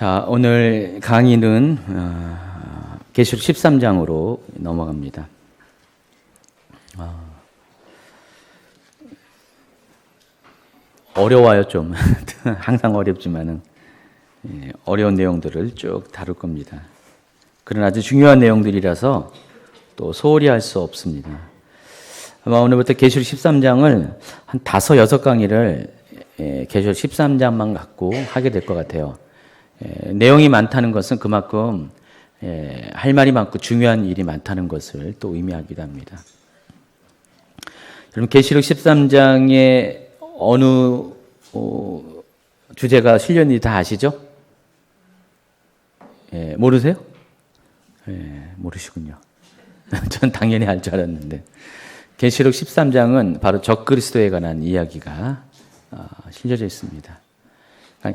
자, 오늘 강의는 계시록 13장으로 넘어갑니다. 어려워요, 좀. 항상 어렵지만은 어려운 내용들을 쭉 다룰 겁니다. 그런 아주 중요한 내용들이라서 또 소홀히 할 수 없습니다. 아마 오늘부터 계시록 13장을 한 5, 6강의를 계시록 13장만 갖고 하게 될 것 같아요. 내용이 많다는 것은 그만큼 할 말이 많고 중요한 일이 많다는 것을 또 의미하기도 합니다. 여러분, 계시록 13장에 어느 주제가 실렸는지 다 아시죠? 모르세요? 모르시군요. 전 당연히 알 줄 알았는데. 계시록 13장은 바로 적그리스도에 관한 이야기가 실려져 있습니다.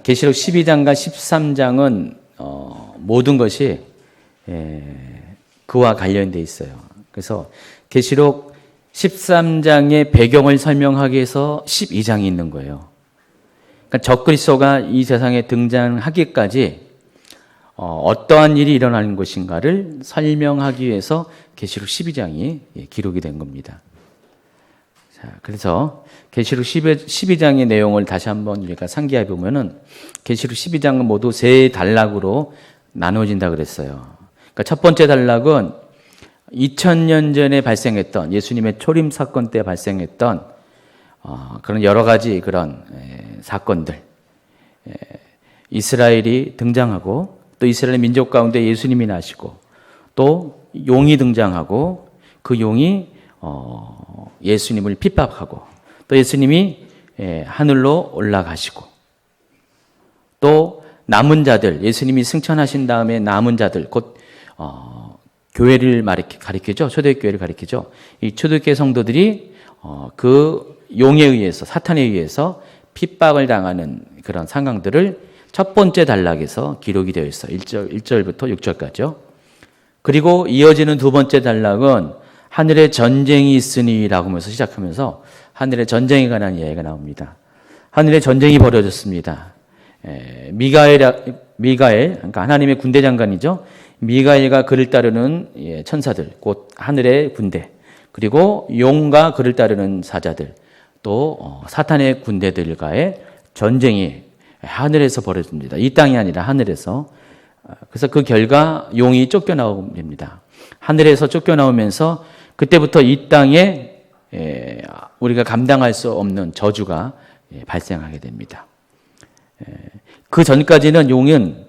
계시록 12장과 13장은 모든 것이 그와 관련되어 있어요. 그래서 계시록 13장의 배경을 설명하기 위해서 12장이 있는 거예요. 그러니까 적그리스도가 이 세상에 등장하기까지 어떠한 일이 일어나는 것인가를 설명하기 위해서 계시록 12장이 기록이 된 겁니다. 자, 그래서 계시록 12장의 내용을 다시 한번 우리가 상기해 보면은 계시록 12장은 모두 세 단락으로 나누어진다 그랬어요. 그러니까 첫 번째 단락은 2000년 전에 발생했던 예수님의 초림 사건 때 발생했던 그런 여러 가지 그런 사건들, 이스라엘이 등장하고 또 이스라엘 민족 가운데 예수님이 나시고 또 용이 등장하고 그 용이 예수님을 핍박하고 또 예수님이 하늘로 올라가시고 또 남은 자들, 예수님이 승천하신 다음에 남은 자들, 곧 교회를 가리키죠. 초대교회를 가리키죠. 이 초대교회 성도들이 그 용에 의해서, 사탄에 의해서 핍박을 당하는 그런 상황들을 첫 번째 단락에서 기록이 되어 있어요. 1절부터 6절까지요. 그리고 이어지는 두 번째 단락은 하늘에 전쟁이 있으니라고 하면서 시작하면서 하늘에 전쟁에 관한 이야기가 나옵니다. 하늘에 전쟁이 벌어졌습니다. 미가엘, 그러니까 하나님의 군대 장관이죠. 미가엘과 그를 따르는 천사들, 곧 하늘의 군대, 그리고 용과 그를 따르는 사자들, 또 사탄의 군대들과의 전쟁이 하늘에서 벌어집니다. 이 땅이 아니라 하늘에서. 그래서 그 결과 용이 쫓겨나옵니다. 하늘에서 쫓겨나오면서 그때부터 이 땅에 우리가 감당할 수 없는 저주가 발생하게 됩니다. 그 전까지는 용은,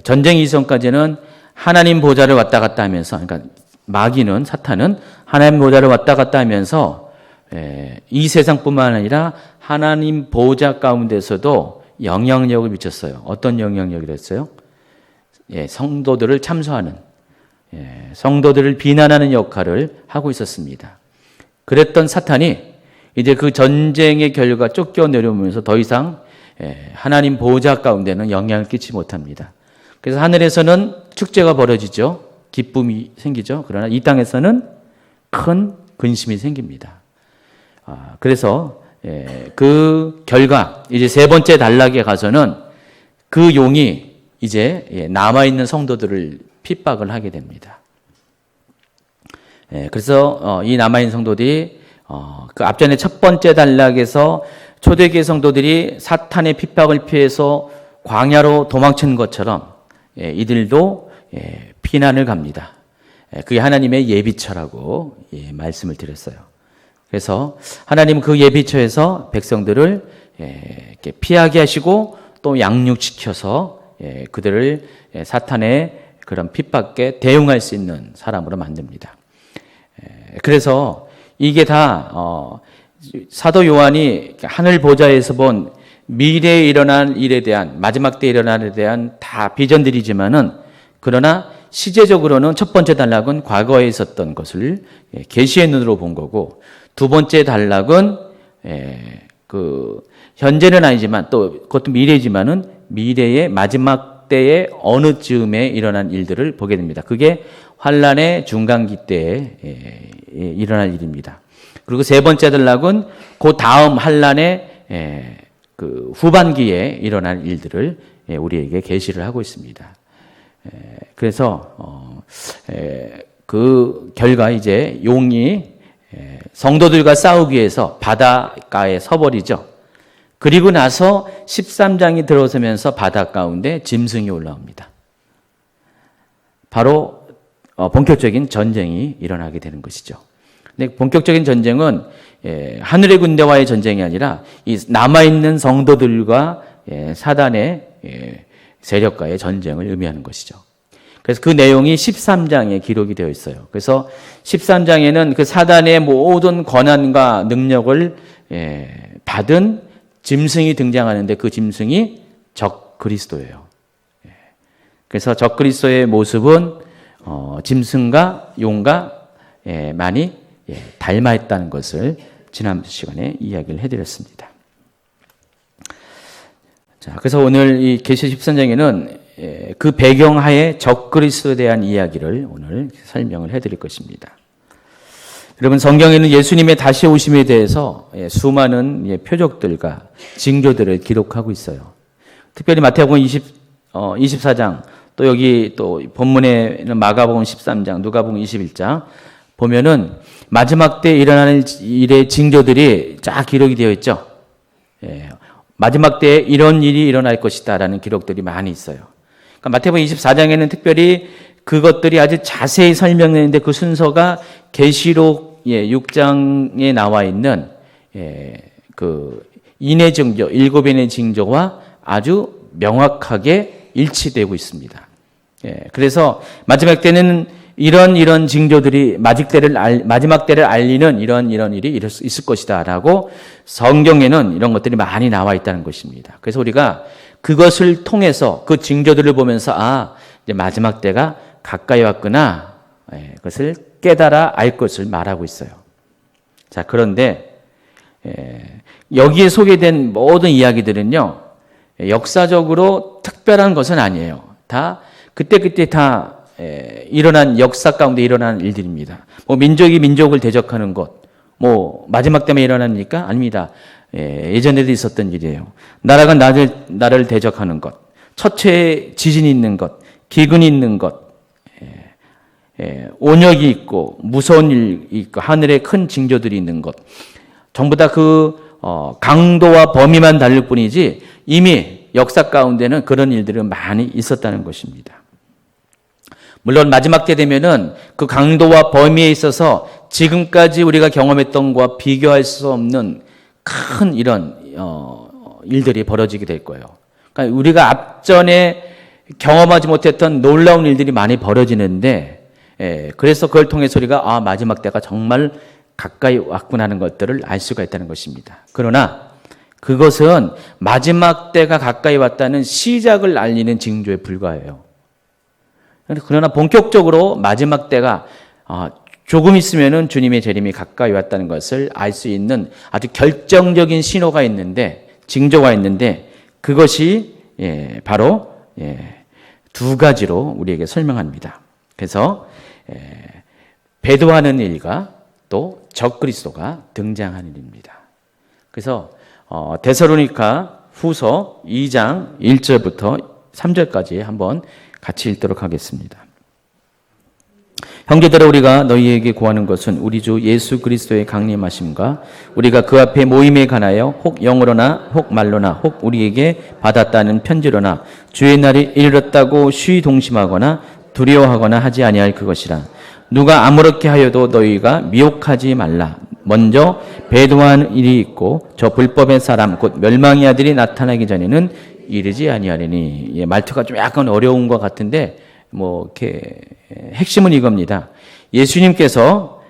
전쟁 이전까지는 하나님 보좌를 왔다 갔다 하면서, 그러니까 마귀는, 사탄은 하나님 보좌를 왔다 갔다 하면서 이 세상뿐만 아니라 하나님 보좌 가운데서도 영향력을 미쳤어요. 어떤 영향력을 했어요? 성도들을 참소하는, 성도들을 비난하는 역할을 하고 있었습니다. 그랬던 사탄이 이제 그 전쟁의 결과 쫓겨내려오면서 더 이상 하나님 보호자 가운데는 영향을 끼치지 못합니다. 그래서 하늘에서는 축제가 벌어지죠. 기쁨이 생기죠. 그러나 이 땅에서는 큰 근심이 생깁니다. 그래서 그 결과 이제 세 번째 단락에 가서는 그 용이 이제 남아있는 성도들을 핍박을 하게 됩니다. 그래서 이 남아있는 성도들이 그 앞전에 첫 번째 단락에서 초대교회 성도들이 사탄의 핍박을 피해서 광야로 도망친 것처럼 이들도 피난을 갑니다. 그게 하나님의 예비처라고 말씀을 드렸어요. 그래서 하나님은 그 예비처에서 백성들을 이렇게 피하게 하시고 또 양육시켜서 그들을 사탄의 그런 핍박에 대응할 수 있는 사람으로 만듭니다. 그래서 이게 다 사도 요한이 하늘 보좌에서 본 미래에 일어날 일에 대한, 마지막 때에 일어날 일에 대한 다 비전들이지만은, 그러나 시제적으로는 첫 번째 단락은 과거에 있었던 것을 계시의 눈으로 본 거고, 두 번째 단락은 그 현재는 아니지만 또 그것도 미래지만은 미래의 마지막 때의 어느 즈음에 일어난 일들을 보게 됩니다. 그게 환란의 중간기 때에 일어날 일입니다. 그리고 세 번째 단락은 그 다음 환란의 그 후반기에 일어날 일들을 우리에게 계시를 하고 있습니다. 그래서 그 결과 이제 용이 성도들과 싸우기 위해서 바닷가에 서버리죠. 그리고 나서 13장이 들어서면서 바다 가운데 짐승이 올라옵니다. 바로 본격적인 전쟁이 일어나게 되는 것이죠. 근데 본격적인 전쟁은 하늘의 군대와의 전쟁이 아니라 이 남아있는 성도들과 사단의 세력과의 전쟁을 의미하는 것이죠. 그래서 그 내용이 13장에 기록이 되어 있어요. 그래서 13장에는 그 사단의 모든 권한과 능력을 받은 짐승이 등장하는데 그 짐승이 적 그리스도예요. 그래서 적 그리스도의 모습은 짐승과 용과 많이 닮아 있다는 것을 지난 시간에 이야기를 해드렸습니다. 자, 그래서 오늘 이 계시 13장에는 그 배경하에 적 그리스도에 대한 이야기를 오늘 설명을 해드릴 것입니다. 여러분, 성경에는 예수님의 다시 오심에 대해서 수많은 표적들과 징조들을 기록하고 있어요. 특별히 마태복음 24장, 또 여기 또 본문에는 마가복음 13장, 누가복음 21장 보면은 마지막 때 일어나는 일의 징조들이 쫙 기록이 되어 있죠. 마지막 때에 이런 일이 일어날 것이다라는 기록들이 많이 있어요. 그러니까 마태복음 24장에는 특별히 그것들이 아주 자세히 설명되는데 그 순서가 계시록 6장에 나와 있는 그 인의 징조, 7인의 징조와 아주 명확하게 일치되고 있습니다. 그래서 마지막 때는 이런 징조들이 마지막 때를 알리는 이런 일이 있을 것이다라고 성경에는 이런 것들이 많이 나와 있다는 것입니다. 그래서 우리가 그것을 통해서 그 징조들을 보면서 이제 마지막 때가 가까이 왔구나, 그것을 깨달아 알 것을 말하고 있어요. 자, 그런데 여기에 소개된 모든 이야기들은요, 역사적으로 특별한 것은 아니에요. 다 그때 다 일어난 역사 가운데 일어난 일들입니다. 민족이 민족을 대적하는 것, 마지막 때문에 일어납니까? 아닙니다. 예전에도 있었던 일이에요. 나라가 나를 대적하는 것, 처처에 지진이 있는 것, 기근이 있는 것, 온역이 있고 무서운 일이 있고 하늘에 큰 징조들이 있는 것, 전부 다 그 강도와 범위만 다를 뿐이지 이미 역사 가운데는 그런 일들은 많이 있었다는 것입니다. 물론 마지막 때 되면은 그 강도와 범위에 있어서 지금까지 우리가 경험했던 것과 비교할 수 없는 큰 이런 일들이 벌어지게 될 거예요. 그러니까 우리가 앞전에 경험하지 못했던 놀라운 일들이 많이 벌어지는데, 그래서 그걸 통해서 우리가 마지막 때가 정말 가까이 왔구나 하는 것들을 알 수가 있다는 것입니다. 그러나 그것은 마지막 때가 가까이 왔다는 시작을 알리는 징조에 불과해요. 그러나 본격적으로 마지막 때가 조금 있으면은 주님의 재림이 가까이 왔다는 것을 알 수 있는 아주 결정적인 신호가 있는데, 징조가 있는데, 그것이 바로 두 가지로 우리에게 설명합니다. 그래서 배도하는 일과 또 적그리스도가 등장하는 일입니다. 그래서 데살로니가 후서 2장 1절부터 3절까지 한번 같이 읽도록 하겠습니다. 형제들아, 우리가 너희에게 구하는 것은 우리 주 예수 그리스도의 강림하심과 우리가 그 앞에 모임에 관하여 혹 영으로나 혹 말로나 혹 우리에게 받았다는 편지로나 주의 날이 이르렀다고 쉬 동심하거나 두려워하거나 하지 아니할 그것이라. 누가 아무렇게 하여도 너희가 미혹하지 말라. 먼저 배도한 일이 있고 저 불법의 사람 곧 멸망의 아들이 나타나기 전에는 이르지 아니하리니. 말투가 좀 약간 어려운 것 같은데 이렇게 핵심은 이겁니다. 예수님께서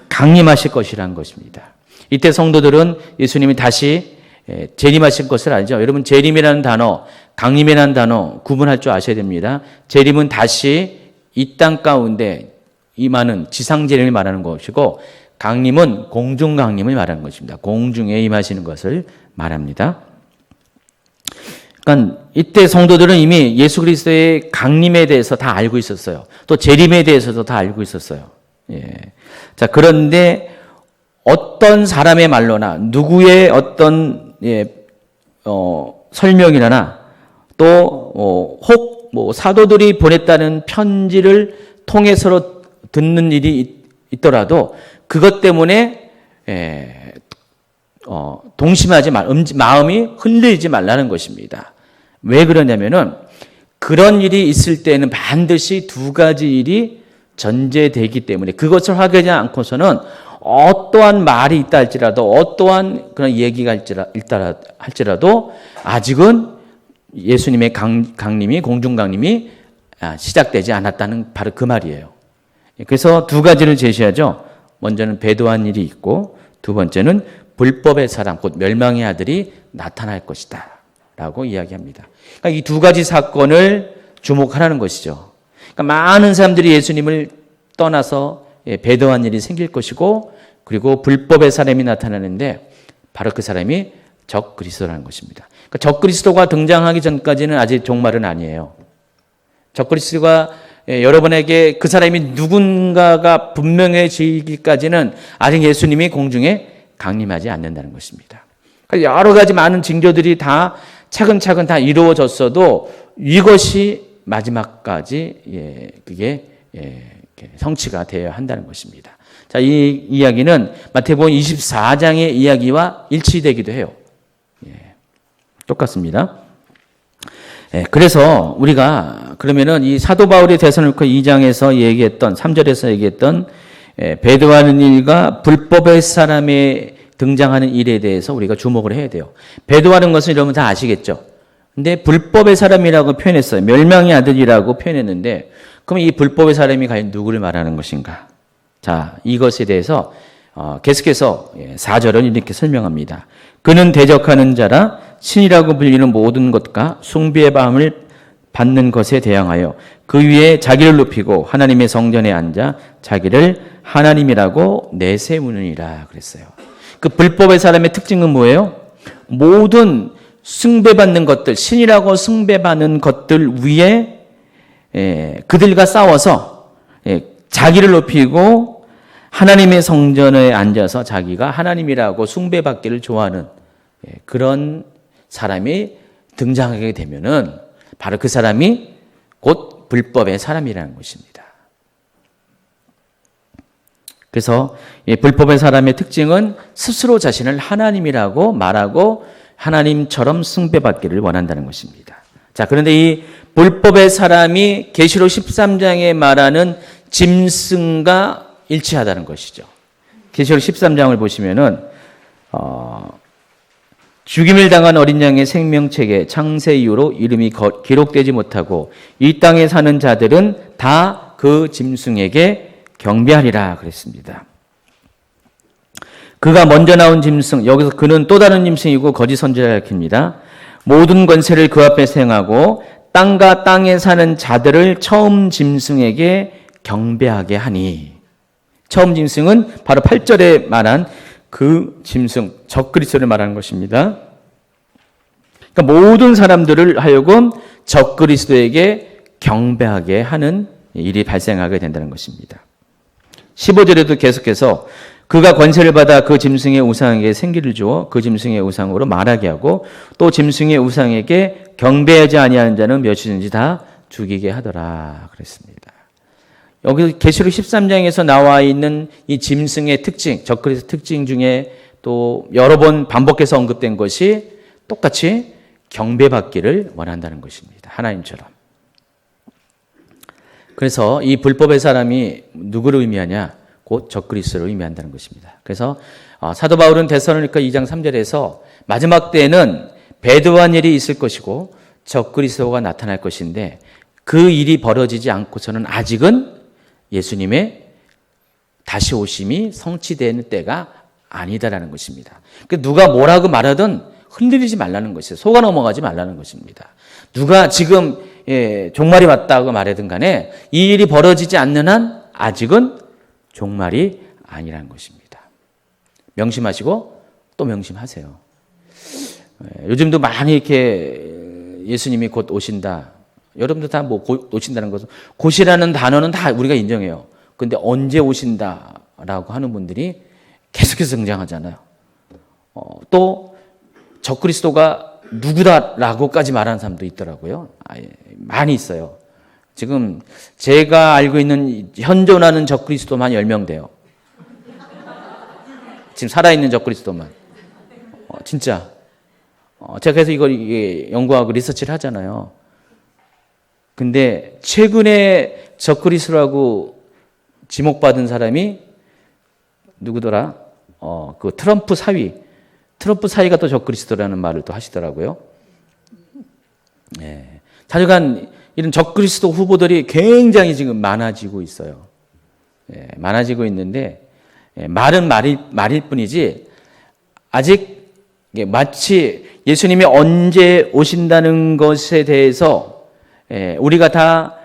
강림하실 것이라는 것입니다. 이때 성도들은 예수님이 다시 재림하실 것을 알죠. 여러분, 재림이라는 단어, 강림이라는 단어 구분할 줄 아셔야 됩니다. 재림은 다시 이 땅 가운데 임하는 지상 재림을 말하는 것이고, 강림은 공중 강림을 말하는 것입니다. 공중에 임하시는 것을 말합니다. 그러니까 이때 성도들은 이미 예수 그리스도의 강림에 대해서 다 알고 있었어요. 또 재림에 대해서도 다 알고 있었어요. 자, 그런데 어떤 사람의 말로나 누구의 어떤 설명이나 또 혹 뭐 사도들이 보냈다는 편지를 통해서 듣는 일이 있더라도 그것 때문에 동심하지 마음이 흔들리지 말라는 것입니다. 왜 그러냐면은 그런 일이 있을 때는 반드시 두 가지 일이 전제되기 때문에 그것을 확인하지 않고서는 어떠한 말이 있다 할지라도 어떠한 그런 얘기가 있다 할지라도 아직은 예수님의 강림이 공중 강림이 시작되지 않았다는 바로 그 말이에요. 그래서 두 가지를 제시하죠. 먼저는 배도한 일이 있고 두 번째는 불법의 사람 곧 멸망의 아들이 나타날 것이다 라고 이야기합니다. 그러니까 이 두 가지 사건을 주목하라는 것이죠. 그러니까 많은 사람들이 예수님을 떠나서 배도한 일이 생길 것이고 그리고 불법의 사람이 나타나는데 바로 그 사람이 적 그리스도라는 것입니다. 그러니까 적 그리스도가 등장하기 전까지는 아직 종말은 아니에요. 적 그리스도가 여러분에게 그 사람이 누군가가 분명해지기까지는 아직 예수님이 공중에 강림하지 않는다는 것입니다. 그러니까 여러 가지 많은 징조들이 다 차근차근 다 이루어졌어도 이것이 마지막까지 그게 성취가 되어야 한다는 것입니다. 자, 이 이야기는 마태복음 24장의 이야기와 일치되기도 해요. 똑같습니다. 그래서 우리가 그러면은 이 사도 바울이 데살로니가 2장에서 얘기했던 3절에서 얘기했던 배도하는 일과 불법의 사람에 등장하는 일에 대해서 우리가 주목을 해야 돼요. 배도하는 것은 여러분 다 아시겠죠? 근데 불법의 사람이라고 표현했어요. 멸망의 아들이라고 표현했는데 그럼 이 불법의 사람이 과연 누구를 말하는 것인가? 자, 이것에 대해서 계속해서 4절은 이렇게 설명합니다. 그는 대적하는 자라 신이라고 불리는 모든 것과 숭배의 마음을 받는 것에 대항하여 그 위에 자기를 높이고 하나님의 성전에 앉아 자기를 하나님이라고 내세우느니라 그랬어요. 그 불법의 사람의 특징은 뭐예요? 모든 숭배받는 것들, 신이라고 숭배받는 것들 위에 그들과 싸워서 자기를 높이고 하나님의 성전에 앉아서 자기가 하나님이라고 숭배받기를 좋아하는 그런 사람이 등장하게 되면은 바로 그 사람이 곧 불법의 사람이라는 것입니다. 그래서 불법의 사람의 특징은 스스로 자신을 하나님이라고 말하고 하나님처럼 숭배받기를 원한다는 것입니다. 자, 그런데 이 불법의 사람이 계시록 13장에 말하는 짐승과 일치하다는 것이죠. 계시록 13장을 보시면은 죽임을 당한 어린 양의 생명책에 창세 이후로 이름이 기록되지 못하고 이 땅에 사는 자들은 다 그 짐승에게 경배하리라 그랬습니다. 그가 먼저 나온 짐승, 여기서 그는 또 다른 짐승이고 거짓 선지자를 가리킵니다. 모든 권세를 그 앞에 행하고 땅과 땅에 사는 자들을 처음 짐승에게 경배하게 하니. 처음 짐승은 바로 8절에 말한 그 짐승, 적그리스도를 말하는 것입니다. 그러니까 모든 사람들을 하여금 적그리스도에게 경배하게 하는 일이 발생하게 된다는 것입니다. 15절에도 계속해서 그가 권세를 받아 그 짐승의 우상에게 생기를 주어 그 짐승의 우상으로 말하게 하고 또 짐승의 우상에게 경배하지 아니하는 자는 몇이든지 다 죽이게 하더라 그랬습니다. 여기 계시록 13장에서 나와 있는 이 짐승의 특징, 적그리스도 특징 중에 또 여러 번 반복해서 언급된 것이 똑같이 경배받기를 원한다는 것입니다. 하나님처럼. 그래서 이 불법의 사람이 누구를 의미하냐? 곧 적그리스도를 의미한다는 것입니다. 그래서 사도 바울은 데살로니가 2장 3절에서 마지막 때에는 배도한 일이 있을 것이고 적그리스도가 나타날 것인데 그 일이 벌어지지 않고서는 아직은 예수님의 다시 오심이 성취되는 때가 아니다라는 것입니다. 누가 뭐라고 말하든 흔들리지 말라는 것이에요. 속아 넘어가지 말라는 것입니다. 누가 지금 종말이 왔다고 말하든 간에 이 일이 벌어지지 않는 한 아직은 종말이 아니라는 것입니다. 명심하시고 또 명심하세요. 요즘도 많이 이렇게 예수님이 곧 오신다. 여러분들 다 뭐 오신다는 것은 곧이라는 단어는 다 우리가 인정해요. 근데 언제 오신다라고 하는 분들이 계속해서 등장하잖아요. 또 적그리스도가 누구다라고까지 말하는 사람도 있더라고요. 많이 있어요. 지금 제가 알고 있는 현존하는 적그리스도만 10명 돼요. 지금 살아있는 적그리스도만. 진짜. 제가 그래서 이게 연구하고 리서치를 하잖아요. 근데 최근에 적그리스도라고 지목받은 사람이 누구더라? 그 트럼프 사위가 또 적그리스도라는 말을 또 하시더라고요. 예. 자주간 이런 적그리스도 후보들이 굉장히 지금 많아지고 있어요. 예, 많아지고 있는데, 말은 말일 뿐이지, 아직 마치 예수님이 언제 오신다는 것에 대해서 우리가 다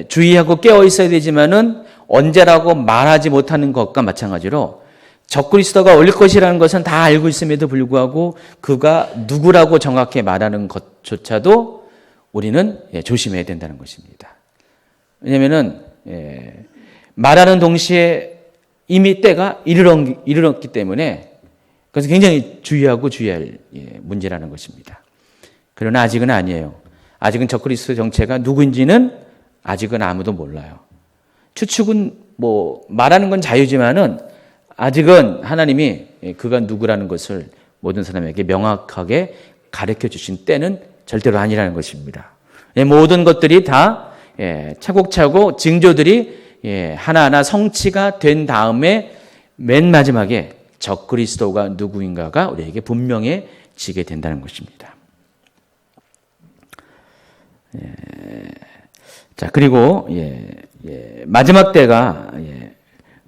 주의하고 깨어 있어야 되지만은 언제라고 말하지 못하는 것과 마찬가지로 적그리스도가 올 것이라는 것은 다 알고 있음에도 불구하고 그가 누구라고 정확히 말하는 것조차도 우리는 조심해야 된다는 것입니다. 왜냐하면은 말하는 동시에 이미 때가 이르렀기 때문에 그래서 굉장히 주의해야 할 문제라는 것입니다. 그러나 아직은 아니에요. 아직은 적그리스도 정체가 누구인지는 아직은 아무도 몰라요. 추측은 말하는 건 자유지만은 아직은 하나님이 그가 누구라는 것을 모든 사람에게 명확하게 가르쳐 주신 때는 절대로 아니라는 것입니다. 모든 것들이 다 차곡차곡 징조들이 하나하나 성취가 된 다음에 맨 마지막에 적그리스도가 누구인가가 우리에게 분명해지게 된다는 것입니다. 자, 그리고 마지막 때가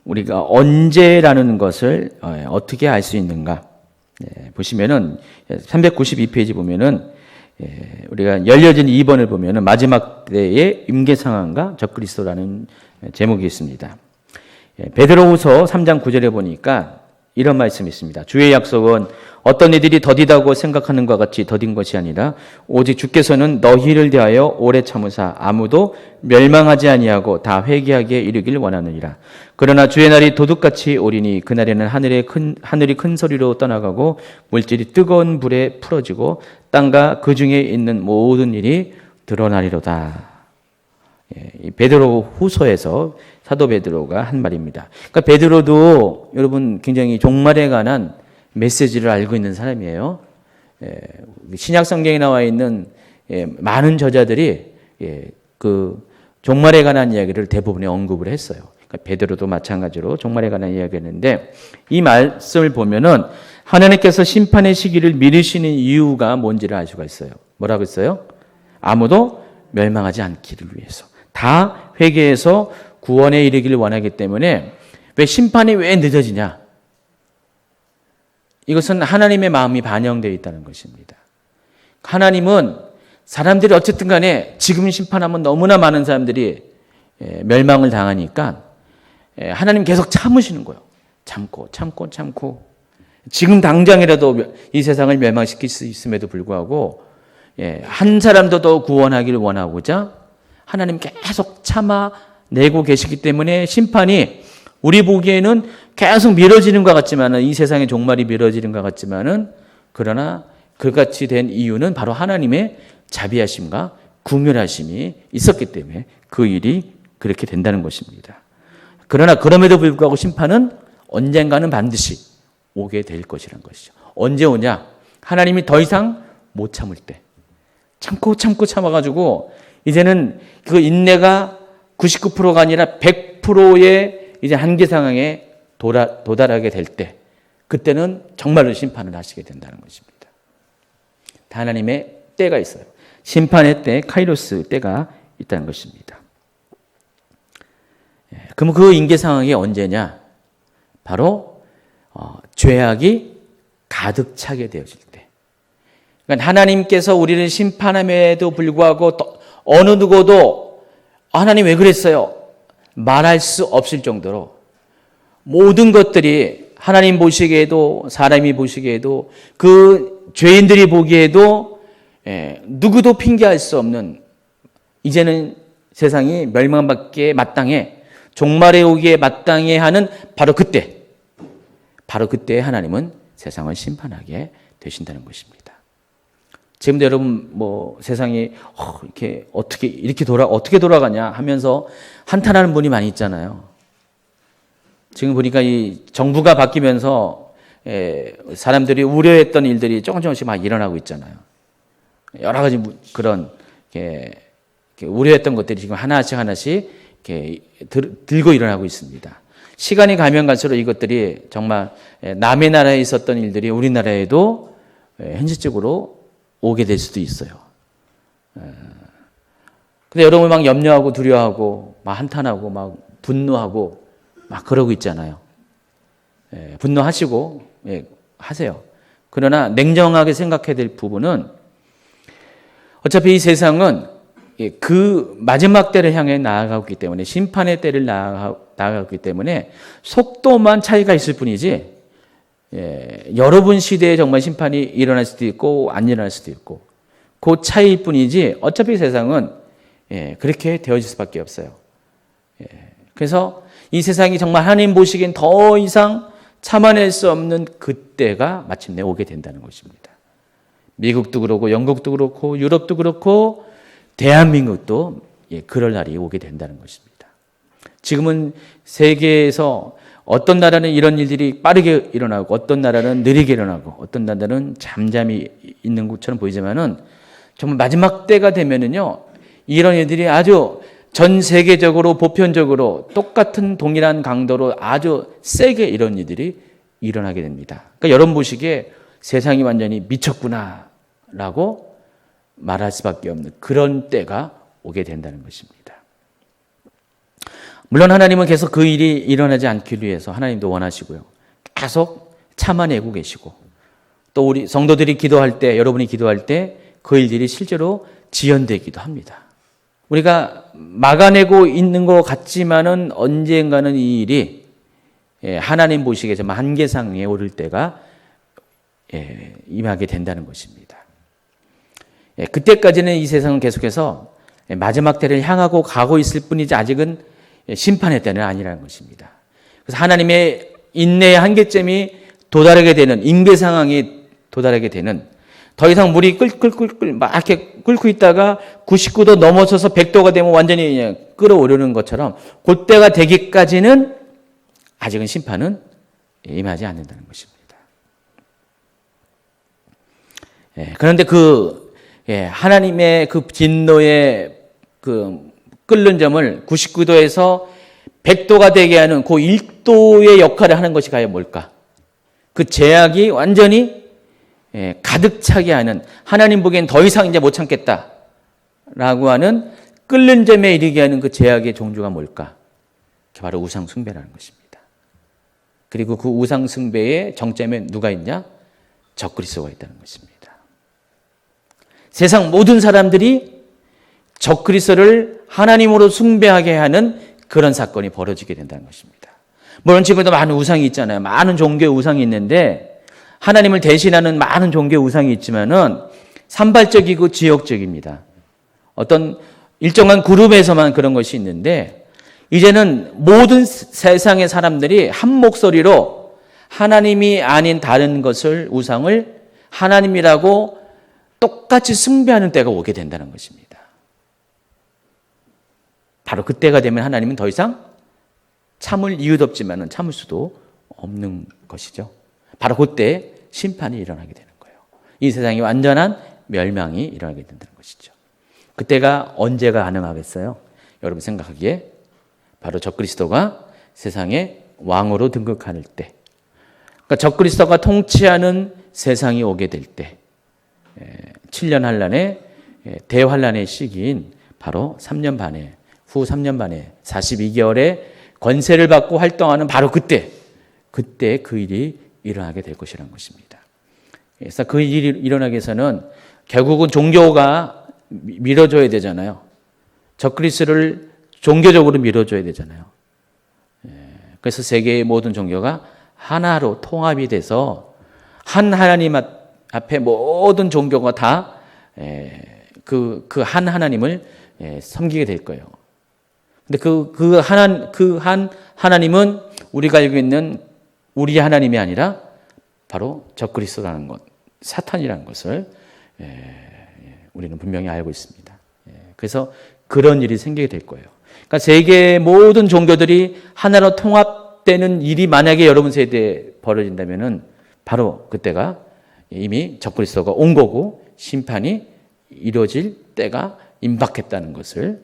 우리가 언제라는 것을 어떻게 알 수 있는가? 보시면은 392페이지 보면은 우리가 열려진 2번을 보면은 마지막 때의 임계 상황과 적그리스도라는 제목이 있습니다. 베드로후서 3장 9절에 보니까 이런 말씀이 있습니다. 주의 약속은 어떤 이들이 더디다고 생각하는 것 같이 더딘 것이 아니라 오직 주께서는 너희를 대하여 오래 참으사 아무도 멸망하지 아니하고 다 회개하게 이르길 원하느니라. 그러나 주의 날이 도둑같이 오리니 그날에는 하늘이 큰 소리로 떠나가고 물질이 뜨거운 불에 풀어지고 땅과 그 중에 있는 모든 일이 드러나리로다. 이 베드로 후서에서 사도 베드로가 한 말입니다. 그러니까 베드로도 여러분 굉장히 종말에 관한 메시지를 알고 있는 사람이에요. 신약 성경에 나와 있는 많은 저자들이 그 종말에 관한 이야기를 대부분에 언급을 했어요. 그러니까 베드로도 마찬가지로 종말에 관한 이야기를 했는데 이 말씀을 보면은 하나님께서 심판의 시기를 미루시는 이유가 뭔지를 알 수가 있어요. 뭐라고 했어요? 아무도 멸망하지 않기를 위해서. 다 회개해서 구원에 이르기를 원하기 때문에 왜 심판이 왜 늦어지냐? 이것은 하나님의 마음이 반영되어 있다는 것입니다. 하나님은 사람들이 어쨌든 간에 지금 심판하면 너무나 많은 사람들이 멸망을 당하니까 하나님 계속 참으시는 거예요. 참고 지금 당장이라도 이 세상을 멸망시킬 수 있음에도 불구하고 한 사람도 더 구원하기를 원하고자 하나님 계속 참아내고 계시기 때문에 심판이 우리 보기에는 계속 미뤄지는 것 같지만은 이 세상의 종말이 미뤄지는 것 같지만은 그러나 그같이 된 이유는 바로 하나님의 자비하심과 긍휼하심이 있었기 때문에 그 일이 그렇게 된다는 것입니다. 그러나 그럼에도 불구하고 심판은 언젠가는 반드시 오게 될 것이라는 것이죠. 언제 오냐? 하나님이 더 이상 못 참을 때. 참고 참아가지고 이제는 그 인내가 99%가 아니라 100%의 이제 한계 상황에 도달하게 될 때, 그때는 정말로 심판을 하시게 된다는 것입니다. 하나님의 때가 있어요. 심판의 때, 카이로스 때가 있다는 것입니다. 그럼 그 인계 상황이 언제냐? 바로 죄악이 가득 차게 되어질 때. 그러니까 하나님께서 우리를 심판함에도 불구하고 어느 누구도 하나님 왜 그랬어요? 말할 수 없을 정도로 모든 것들이 하나님 보시기에도 사람이 보시기에도 그 죄인들이 보기에도 누구도 핑계할 수 없는 이제는 세상이 멸망받기에 마땅해 종말에 오기에 마땅해 하는 바로 그때 하나님은 세상을 심판하게 되신다는 것입니다. 지금도 여러분 뭐 세상이 이렇게 어떻게 돌아가냐 하면서 한탄하는 분이 많이 있잖아요. 지금 보니까 이 정부가 바뀌면서 사람들이 우려했던 일들이 조금씩 막 일어나고 있잖아요. 여러 가지 그런 이렇게 우려했던 것들이 지금 하나씩 이렇게 들고 일어나고 있습니다. 시간이 가면 갈수록 이것들이 정말 남의 나라에 있었던 일들이 우리나라에도 현실적으로 오게 될 수도 있어요. 근데 여러분 막 염려하고 두려워하고 막 한탄하고 막 분노하고 막 그러고 있잖아요. 분노하시고 하세요. 그러나 냉정하게 생각해야 될 부분은 어차피 이 세상은 그 마지막 때를 향해 나아가고 있기 때문에 심판의 때를 나아가고 있기 때문에 속도만 차이가 있을 뿐이지 여러분 시대에 정말 심판이 일어날 수도 있고 안 일어날 수도 있고 그 차이일 뿐이지 어차피 세상은 그렇게 되어질 수밖에 없어요. 그래서 이 세상이 정말 하나님 보시기엔 더 이상 참아낼 수 없는 그때가 마침내 오게 된다는 것입니다. 미국도 그렇고 영국도 그렇고 유럽도 그렇고 대한민국도 그럴 날이 오게 된다는 것입니다. 지금은 세계에서 어떤 나라는 이런 일들이 빠르게 일어나고 어떤 나라는 느리게 일어나고 어떤 나라는 잠잠히 있는 것처럼 보이지만은 정말 마지막 때가 되면은요 이런 일들이 아주 전 세계적으로 보편적으로 똑같은 동일한 강도로 아주 세게 이런 일들이 일어나게 됩니다. 그러니까 여러분 보시기에 세상이 완전히 미쳤구나라고 말할 수밖에 없는 그런 때가 오게 된다는 것입니다. 물론 하나님은 계속 그 일이 일어나지 않기 위해서 하나님도 원하시고요. 계속 참아내고 계시고 또 우리 성도들이 기도할 때 여러분이 기도할 때 그 일들이 실제로 지연되기도 합니다. 우리가 막아내고 있는 것 같지만은 언젠가는 이 일이 하나님 보시기에 정말 한계상에 오를 때가 임하게 된다는 것입니다. 그때까지는 이 세상은 계속해서 마지막 때를 향하고 가고 있을 뿐이지 아직은 심판의 때는 아니라는 것입니다. 그래서 하나님의 인내의 한계점이 도달하게 되는 임계 상황이 도달하게 되는 더 이상 물이 막 이렇게 끓고 있다가 99도 넘어서서 100도가 되면 완전히 끓어오르는 것처럼 그때가 되기까지는 아직은 심판은 임하지 않는다는 것입니다. 그런데 하나님의 그 진노의 그 끓는 점을 99도에서 100도가 되게 하는 그 1도의 역할을 하는 것이 과연 뭘까? 그 제약이 완전히 가득 차게 하는 하나님 보기엔 더 이상 이제 못 참겠다라고 하는 끓는 점에 이르게 하는 그 제약의 종류가 뭘까? 바로 우상 숭배라는 것입니다. 그리고 그 우상 숭배의 정점에 누가 있냐? 적그리스도가 있다는 것입니다. 세상 모든 사람들이 적그리스도를 하나님으로 숭배하게 하는 그런 사건이 벌어지게 된다는 것입니다. 물론 지금도 많은 우상이 있잖아요. 많은 종교의 우상이 있는데 하나님을 대신하는 많은 종교의 우상이 있지만은 산발적이고 지역적입니다. 어떤 일정한 그룹에서만 그런 것이 있는데 이제는 모든 세상의 사람들이 한 목소리로 하나님이 아닌 다른 것을 우상을 하나님이라고 똑같이 숭배하는 때가 오게 된다는 것입니다. 바로 그때가 되면 하나님은 더 이상 참을 이유도 없지만은 참을 수도 없는 것이죠. 바로 그때 심판이 일어나게 되는 거예요. 이 세상이 완전한 멸망이 일어나게 된다는 것이죠. 그때가 언제가 가능하겠어요? 여러분 생각하기에 바로 적그리스도가 세상의 왕으로 등극할 때, 그러니까 적그리스도가 통치하는 세상이 오게 될 때, 7년 환란의 대환란의 시기인 바로 3년 반에 후 3년 반에 42개월의 권세를 받고 활동하는 바로 그때 그 일이 일어나게 될 것이라는 것입니다. 그래서 그 일이 일어나기 위해서는 결국은 종교가 밀어줘야 되잖아요. 적그리스도를 종교적으로 밀어줘야 되잖아요. 그래서 세계의 모든 종교가 하나로 통합이 돼서 한 하나님 앞에 모든 종교가 다 그 한 하나님을 섬기게 될 거예요. 근데 그 한 하나님은 우리가 알고 있는 우리 하나님이 아니라 바로 적그리스도라는 것, 사탄이라는 것을 우리는 분명히 알고 있습니다. 그래서 그런 일이 생기게 될 거예요. 그러니까 세계의 모든 종교들이 하나로 통합되는 일이 만약에 여러분 세대에 벌어진다면은 바로 그때가 이미 적그리스도가 온 거고 심판이 이루어질 때가 임박했다는 것을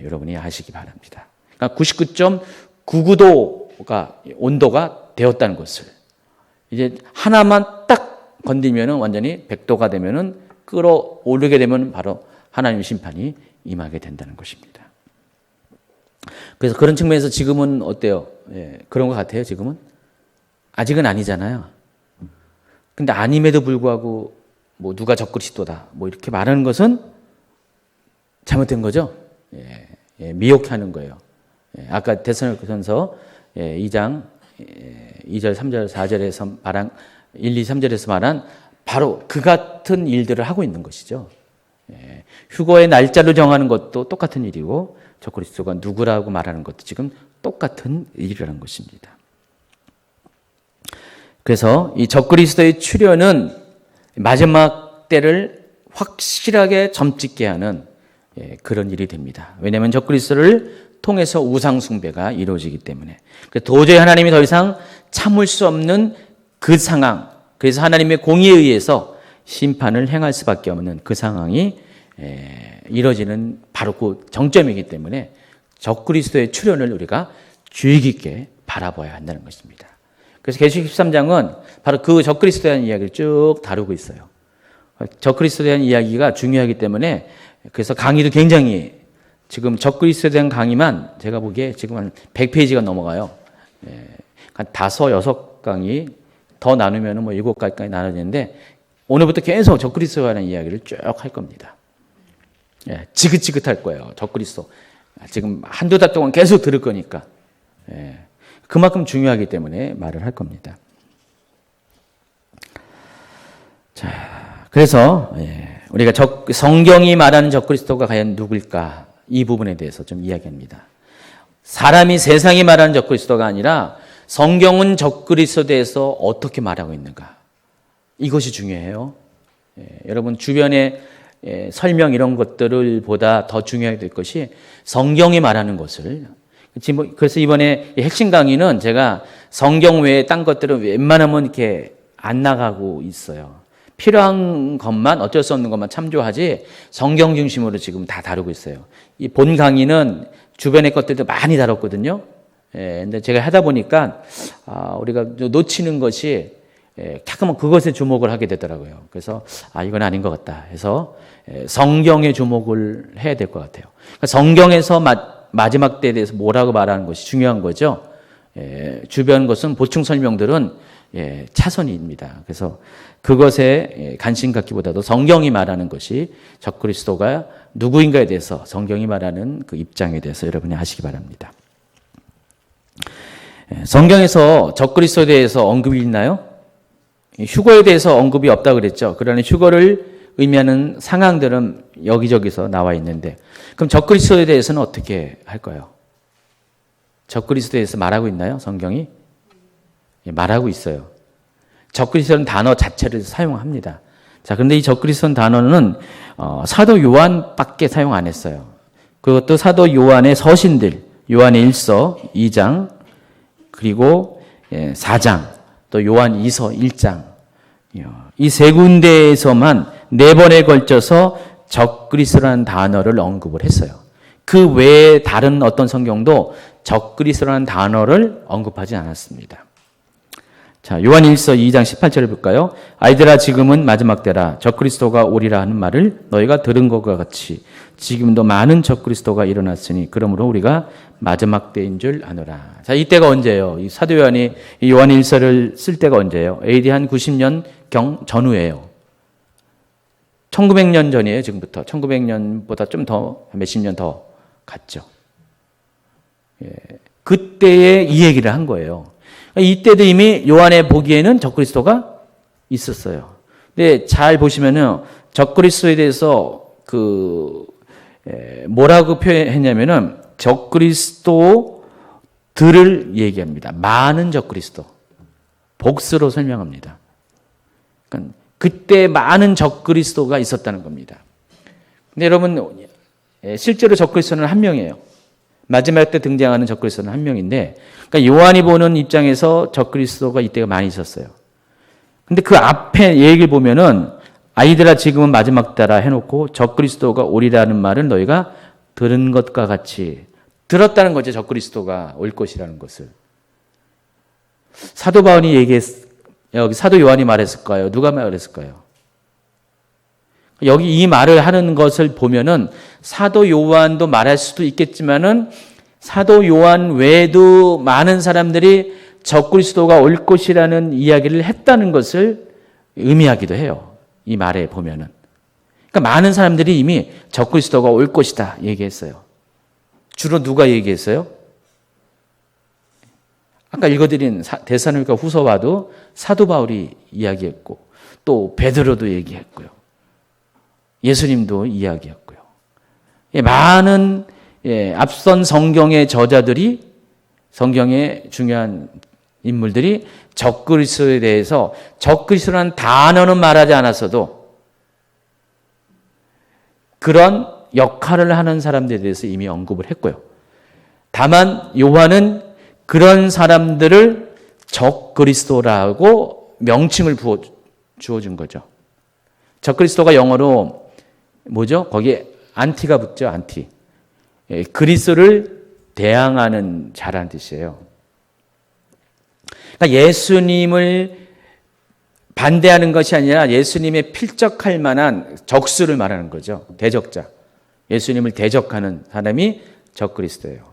여러분이 아시기 바랍니다. 그러니까 99.99도가 온도가 되었다는 것을 이제 하나만 딱 건드리면은 완전히 100도가 되면은 끌어오르게 되면 바로 하나님의 심판이 임하게 된다는 것입니다. 그래서 그런 측면에서 지금은 어때요? 그런 것 같아요, 지금은? 아직은 아니잖아요. 근데 아님에도 불구하고 뭐 누가 적그리스도다 뭐 이렇게 말하는 것은 잘못된 거죠. 미혹해 하는 거예요. 아까 데살로니가전서 2장 2절, 3절, 4절에서 말한 1, 2, 3절에서 말한 바로 그 같은 일들을 하고 있는 것이죠. 휴거의 날짜를 정하는 것도 똑같은 일이고 적그리스도가 누구라고 말하는 것도 지금 똑같은 일이라는 것입니다. 그래서 이 적그리스도의 출현은 마지막 때를 확실하게 점찍게 하는 그런 일이 됩니다. 왜냐하면 적그리스도를 통해서 우상 숭배가 이루어지기 때문에 도저히 하나님이 더 이상 참을 수 없는 그 상황, 그래서 하나님의 공의에 의해서 심판을 행할 수밖에 없는 그 상황이 이루어지는 바로 그 정점이기 때문에 적그리스도의 출현을 우리가 주의 깊게 바라봐야 한다는 것입니다. 그래서 계시록 13장은 바로 그 적그리스도에 대한 이야기를 쭉 다루고 있어요. 적그리스도에 대한 이야기가 중요하기 때문에 그래서 강의도 굉장히 지금 적그리스도에 대한 강의만 제가 보기에 지금 한 100페이지가 넘어가요. 한 5, 6강의 더 나누면 뭐 7가지까지 나눠지는데 오늘부터 계속 적그리스도에 관한 이야기를 쭉 할 겁니다. 지긋지긋할 거예요. 적그리스도. 지금 한두 달 동안 계속 들을 거니까. 그만큼 중요하기 때문에 말을 할 겁니다. 자, 그래서 우리가 성경이 말하는 적그리스도가 과연 누굴까? 이 부분에 대해서 좀 이야기합니다. 사람이 세상이 말하는 적그리스도가 아니라 성경은 적그리스도에 대해서 어떻게 말하고 있는가? 이것이 중요해요. 여러분 주변의 설명 이런 것들을 보다 더 중요하게 될 것이 성경이 말하는 것을. 그래서 이번에 핵심 강의는 제가 성경 외에 딴 것들은 웬만하면 이렇게 안 나가고 있어요. 필요한 것만 어쩔 수 없는 것만 참조하지 성경 중심으로 지금 다 다루고 있어요. 이 본 강의는 주변의 것들도 많이 다뤘거든요. 근데 제가 하다 보니까 우리가 놓치는 것이 자꾸만 그것에 주목을 하게 되더라고요. 그래서 이건 아닌 것 같다 해서 성경에 주목을 해야 될 것 같아요. 그러니까 성경에서 마지막 때에 대해서 뭐라고 말하는 것이 중요한 거죠. 주변 것은 보충 설명들은 차선입니다. 그래서 그것에 관심 갖기보다도 성경이 말하는 것이 적그리스도가 누구인가에 대해서 성경이 말하는 그 입장에 대해서 여러분이 아시기 바랍니다. 성경에서 적그리스도에 대해서 언급이 있나요? 휴거에 대해서 언급이 없다고 그랬죠. 그러나 휴거를 의미하는 상황들은 여기저기서 나와 있는데 그럼 적그리스도에 대해서는 어떻게 할까요? 적그리스도에 대해서 말하고 있나요? 성경이? 말하고 있어요. 적그리스도는 단어 자체를 사용합니다. 자, 그런데 이 적그리스도는 단어는 사도 요한밖에 사용 안 했어요. 그것도 사도 요한의 서신들, 요한의 1서 2장, 그리고 4장, 또 요한 2서 1장. 이 세 군데에서만 4번에 걸쳐서 적그리스도라는 단어를 언급을 했어요. 그 외에 다른 어떤 성경도 적그리스도라는 단어를 언급하지 않았습니다. 자, 요한 1서 2장 18절을 볼까요? 아이들아 지금은 마지막 때라 적그리스도가 오리라 하는 말을 너희가 들은 것과 같이 지금도 많은 적그리스도가 일어났으니 그러므로 우리가 마지막 때인 줄 아노라. 자, 이때가 언제예요? 이 사도 요한이 이 요한 1서를 쓸 때가 언제예요? AD 한 90년경 전후예요. 1900년 전이에요, 지금부터. 1900년보다 좀 더, 몇십 년 더 갔죠. 그때에 이 얘기를 한 거예요. 이때도 이미 요한의 보기에는 적그리스도가 있었어요. 근데 잘 보시면은 적그리스도에 대해서 뭐라고 표현했냐면은 적그리스도들을 얘기합니다. 많은 적그리스도. 복수로 설명합니다. 그러니까 그때 많은 적그리스도가 있었다는 겁니다. 근데 여러분, 실제로 적그리스도는 한 명이에요. 마지막 때 등장하는 적그리스도는 한 명인데, 그러니까 요한이 보는 입장에서 적그리스도가 이때가 많이 있었어요. 근데 그 앞에 얘기를 보면은 아이들아 지금은 마지막 때라 해놓고 적그리스도가 오리라는 말을 너희가 들은 것과 같이 들었다는 거죠. 적그리스도가 올 것이라는 것을. 사도 바울이 여기 사도 요한이 말했을까요? 누가 말했을까요? 여기 이 말을 하는 것을 보면은 사도 요한도 말할 수도 있겠지만은 사도 요한 외에도 많은 사람들이 적그리스도가 올 것이라는 이야기를 했다는 것을 의미하기도 해요. 이 말에 보면은. 그러니까 많은 사람들이 이미 적그리스도가 올 것이다 얘기했어요. 주로 누가 얘기했어요? 아까 읽어드린 데살로니가 후서와도 사도 바울이 이야기했고 또 베드로도 얘기했고요. 예수님도 이야기했고요. 많은 앞선 성경의 저자들이 성경의 중요한 인물들이 적그리스도에 대해서 적그리스도라는 단어는 말하지 않았어도 그런 역할을 하는 사람들에 대해서 이미 언급을 했고요. 다만 요한은 그런 사람들을 적그리스도라고 명칭을 주어준 거죠. 적그리스도가 영어로 뭐죠? 거기에 안티가 붙죠. 안티. 그리스도를 대항하는 자라는 뜻이에요. 그러니까 예수님을 반대하는 것이 아니라 예수님의 필적할 만한 적수를 말하는 거죠. 대적자. 예수님을 대적하는 사람이 적그리스도예요.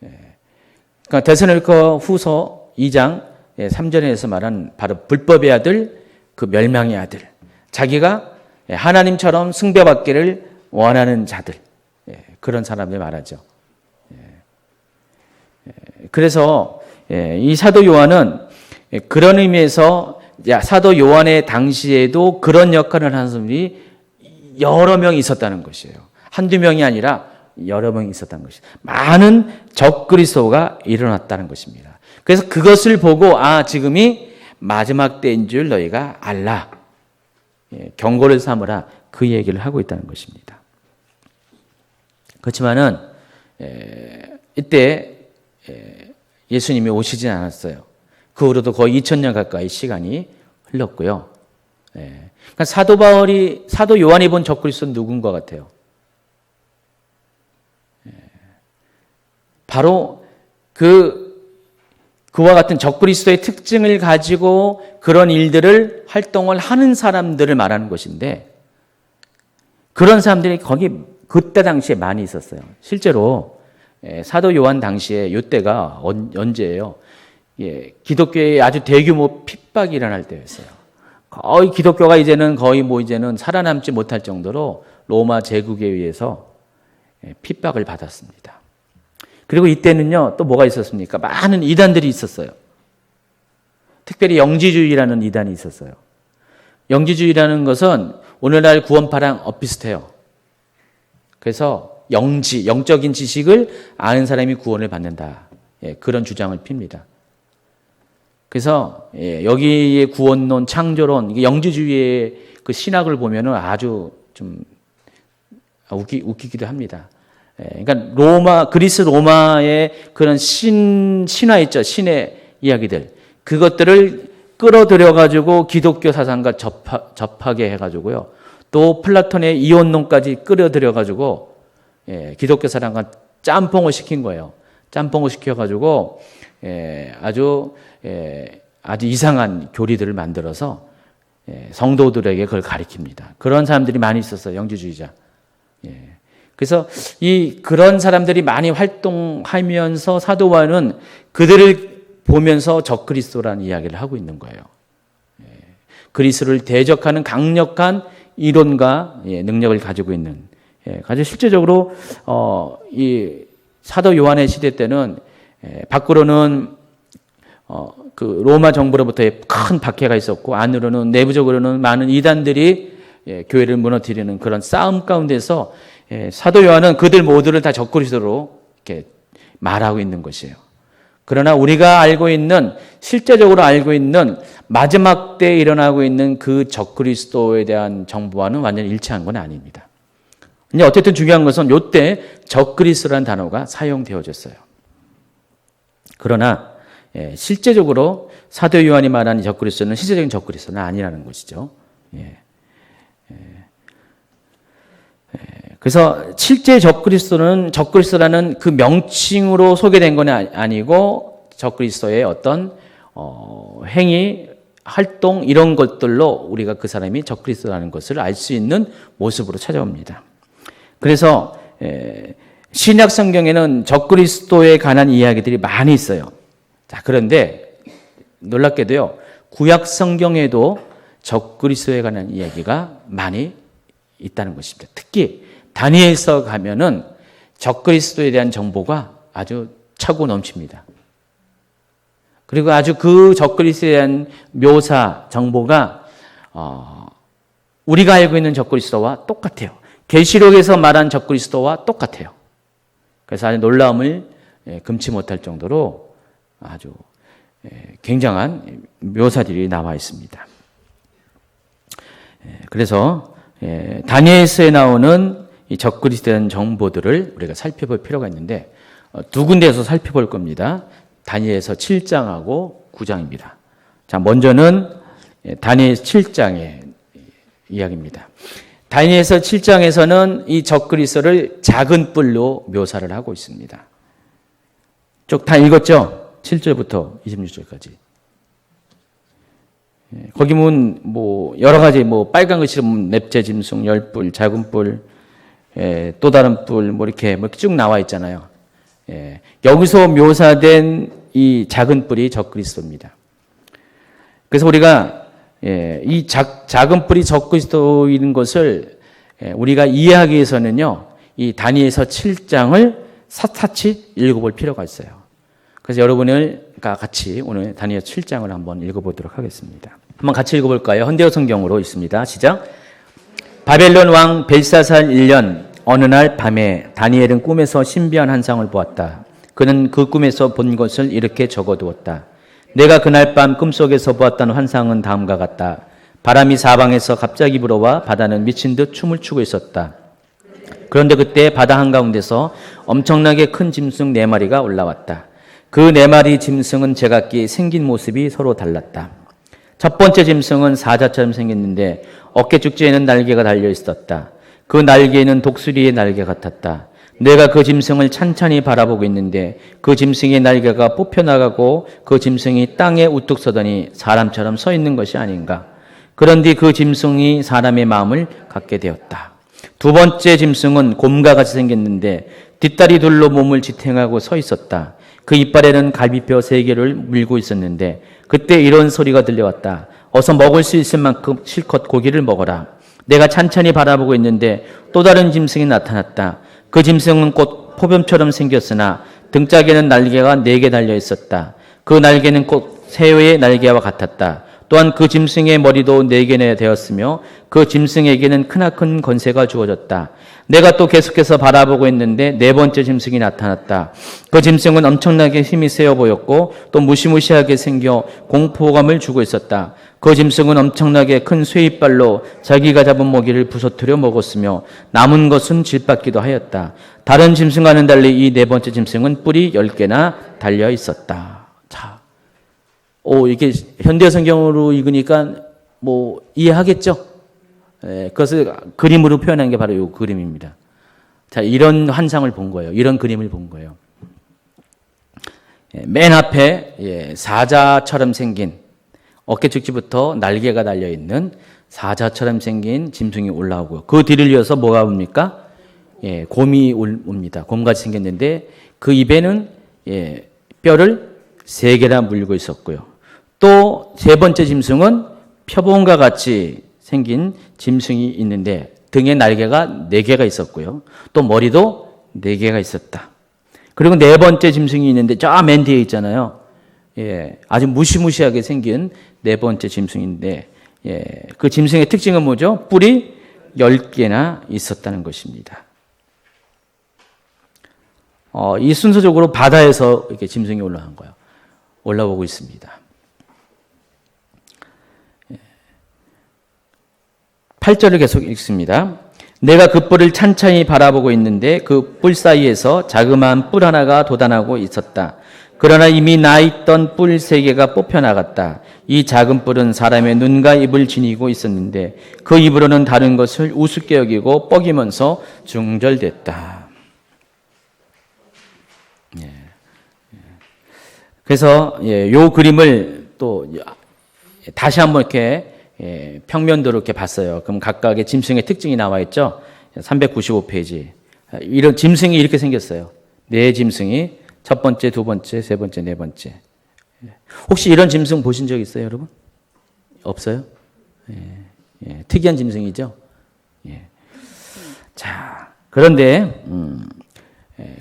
그러니까 데살로니가 후서 2장 3절에서 말한 바로 불법의 아들, 그 멸망의 아들. 자기가 하나님처럼 숭배받기를 원하는 자들. 그런 사람들 말하죠. 그래서 이 사도 요한은 그런 의미에서 사도 요한의 당시에도 그런 역할을 하는 사람이 여러 명이 있었다는 것이에요. 한두 명이 아니라 여러 명이 있었다는 것이에요. 많은 적그리스도가 일어났다는 것입니다. 그래서 그것을 보고 지금이 마지막 때인 줄 너희가 알라. 경고를 삼으라. 그 얘기를 하고 있다는 것입니다. 그렇지만은 이때 예수님이 오시진 않았어요. 그 후로도 거의 2000년 가까이 시간이 흘렀고요. 그러니까 사도 요한이 본 적그리스도는 누군 것 같아요? 바로 그와 같은 적그리스도의 특징을 가지고 그런 일들을 활동을 하는 사람들을 말하는 것인데 그런 사람들이 그때 당시에 많이 있었어요. 실제로 사도 요한 당시에 이때가 언제예요? 기독교에 아주 대규모 핍박이 일어날 때였어요. 거의 기독교가 이제는 살아남지 못할 정도로 로마 제국에 의해서 핍박을 받았습니다. 그리고 이때는요, 또 뭐가 있었습니까? 많은 이단들이 있었어요. 특별히 영지주의라는 이단이 있었어요. 영지주의라는 것은 오늘날 구원파랑 엇비슷해요. 그래서 영적인 지식을 아는 사람이 구원을 받는다. 그런 주장을 핍니다. 그래서 여기에 구원론, 창조론, 영지주의의 그 신학을 보면은 아주 좀 웃기기도 합니다. 그러니까 그리스 로마의 그런 신화 있죠. 신의 이야기들. 그것들을 끌어들여가지고 기독교 사상과 접하게 해가지고요. 또 플라톤의 이원론까지 끌어들여가지고 기독교 사상과 짬뽕을 시킨 거예요. 짬뽕을 시켜가지고 아주 이상한 교리들을 만들어서 성도들에게 그걸 가리킵니다. 그런 사람들이 많이 있었어요. 영지주의자. 그래서 그런 사람들이 많이 활동하면서 사도 요한은 그들을 보면서 적그리스도라는 이야기를 하고 있는 거예요. 그리스도를 대적하는 강력한 이론과 능력을 가지고 있는. 아주 실제적으로 이 사도 요한의 시대 때는 밖으로는 그 로마 정부로부터의 큰 박해가 있었고 안으로는 내부적으로는 많은 이단들이 교회를 무너뜨리는 그런 싸움 가운데서 사도 요한은 그들 모두를 다 적그리스도로 이렇게 말하고 있는 것이에요. 그러나 우리가 실제적으로 알고 있는 마지막 때에 일어나고 있는 그 적그리스도에 대한 정보와는 완전히 일치한 건 아닙니다. 근데 어쨌든 중요한 것은 이때 적그리스도라는 단어가 사용되어졌어요. 그러나 실제적으로 사도 요한이 말하는 적그리스도는 실제적인 적그리스도는 아니라는 것이죠. 그래서 실제 적그리스도라는 그 명칭으로 소개된 건 아니고 적그리스도의 어떤 행위, 활동 이런 것들로 우리가 그 사람이 적그리스도라는 것을 알 수 있는 모습으로 찾아옵니다. 그래서 신약 성경에는 적그리스도에 관한 이야기들이 많이 있어요. 자, 그런데 놀랍게도요, 구약 성경에도 적그리스도에 관한 이야기가 많이 있다는 것입니다. 특히 다니엘서 가면은 적그리스도에 대한 정보가 아주 차고 넘칩니다. 그리고 아주 그 적그리스도에 대한 묘사, 정보가 우리가 알고 있는 적그리스도와 똑같아요. 계시록에서 말한 적그리스도와 똑같아요. 그래서 아주 놀라움을 금치 못할 정도로 아주 굉장한 묘사들이 나와 있습니다. 그래서 다니엘서에 나오는 이 적그리스도에 대한 정보들을 우리가 살펴볼 필요가 있는데 두 군데에서 살펴볼 겁니다. 다니엘서 7장하고 9장입니다. 자, 먼저는 다니엘 7장의 이야기입니다. 다니엘서 7장에서는 이 적그리스도를 작은 뿔로 묘사를 하고 있습니다. 쭉 다 읽었죠? 7절부터 26절까지. 거기 보면 여러 가지 빨간 글씨로 넵제 짐승 10뿔, 작은 뿔, 또 다른 뿔 이렇게 쭉 나와 있잖아요. 여기서 묘사된 이 작은 뿔이 적그리스도입니다. 그래서 우리가 이 작은 뿔이 적그리스도인 것을 우리가 이해하기 위해서는요, 이 다니엘서 7장을 샅샅이 읽어볼 필요가 있어요. 그래서 여러분과 같이 오늘 다니엘 7장을 한번 읽어보도록 하겠습니다. 한번 같이 읽어볼까요? 현대어 성경으로 있습니다. 시작. 바벨론 왕 벨사살 1년 어느 날 밤에 다니엘은 꿈에서 신비한 환상을 보았다. 그는 그 꿈에서 본 것을 이렇게 적어두었다. 내가 그날 밤 꿈속에서 보았던 환상은 다음과 같다. 바람이 사방에서 갑자기 불어와 바다는 미친 듯 춤을 추고 있었다. 그런데 그때 바다 한가운데서 엄청나게 큰 짐승 4마리가 올라왔다. 그 4마리 짐승은 제각기 생긴 모습이 서로 달랐다. 첫 번째 짐승은 사자처럼 생겼는데 어깨 축지에는 날개가 달려 있었다. 그 날개는 독수리의 날개 같았다. 내가 그 짐승을 찬찬히 바라보고 있는데 그 짐승의 날개가 뽑혀나가고 그 짐승이 땅에 우뚝 서더니 사람처럼 서 있는 것이 아닌가. 그런데 그 짐승이 사람의 마음을 갖게 되었다. 두 번째 짐승은 곰과 같이 생겼는데 뒷다리 둘로 몸을 지탱하고 서 있었다. 그 이빨에는 갈비뼈 3개를 물고 있었는데 그때 이런 소리가 들려왔다. 어서 먹을 수 있을 만큼 실컷 고기를 먹어라. 내가 찬찬히 바라보고 있는데 또 다른 짐승이 나타났다. 그 짐승은 곧 포범처럼 생겼으나 등짝에는 날개가 4개 달려 있었다. 그 날개는 곧 새의 날개와 같았다. 또한 그 짐승의 머리도 4개나 되었으며 그 짐승에게는 크나큰 권세가 주어졌다. 내가 또 계속해서 바라보고 있는데 4번째 짐승이 나타났다. 그 짐승은 엄청나게 힘이 세어 보였고 또 무시무시하게 생겨 공포감을 주고 있었다. 그 짐승은 엄청나게 큰 쇠이빨로 자기가 잡은 모기를 부서뜨려 먹었으며 남은 것은 질받기도 하였다. 다른 짐승과는 달리 이 4번째 짐승은 뿔이 10개나 달려 있었다. 자, 이게 현대 성경으로 읽으니까 이해하겠죠? 그것을 그림으로 표현한 게 바로 이 그림입니다. 자, 이런 환상을 본 거예요. 이런 그림을 본 거예요. 맨 앞에 사자처럼 생긴 어깨 축지부터 날개가 달려있는 사자처럼 생긴 짐승이 올라오고요. 그 뒤를 이어서 뭐가 옵니까? 곰이 옵니다. 곰같이 생겼는데 그 입에는 뼈를 3개나 물고 있었고요. 또 3번째 짐승은 표범과 같이 생긴 짐승이 있는데 등에 날개가 4개가 있었고요. 또 머리도 4개가 있었다. 그리고 4번째 짐승이 있는데 저 맨 뒤에 있잖아요. 아주 무시무시하게 생긴 4번째 짐승인데 그 짐승의 특징은 뭐죠? 뿔이 10개나 있었다는 것입니다. 이 순서적으로 바다에서 이렇게 짐승이 올라간 거예요. 올라오고 있습니다. 8절을 계속 읽습니다. 내가 그 뿔을 찬찬히 바라보고 있는데 그 뿔 사이에서 자그마한 뿔 하나가 돋아나고 있었다. 그러나 이미 나 있던 뿔 3개가 뽑혀나갔다. 이 작은 뿔은 사람의 눈과 입을 지니고 있었는데 그 입으로는 다른 것을 우습게 여기고 뻐기면서 중절됐다. 그래서 요 그림을 또 다시 한번 이렇게 평면도로 이렇게 봤어요. 그럼 각각의 짐승의 특징이 나와 있죠. 395페이지. 이런 짐승이 이렇게 생겼어요. 4짐승이 첫 번째, 두 번째, 세 번째, 네 번째. 혹시 이런 짐승 보신 적 있어요, 여러분? 없어요? 특이한 짐승이죠. 자, 그런데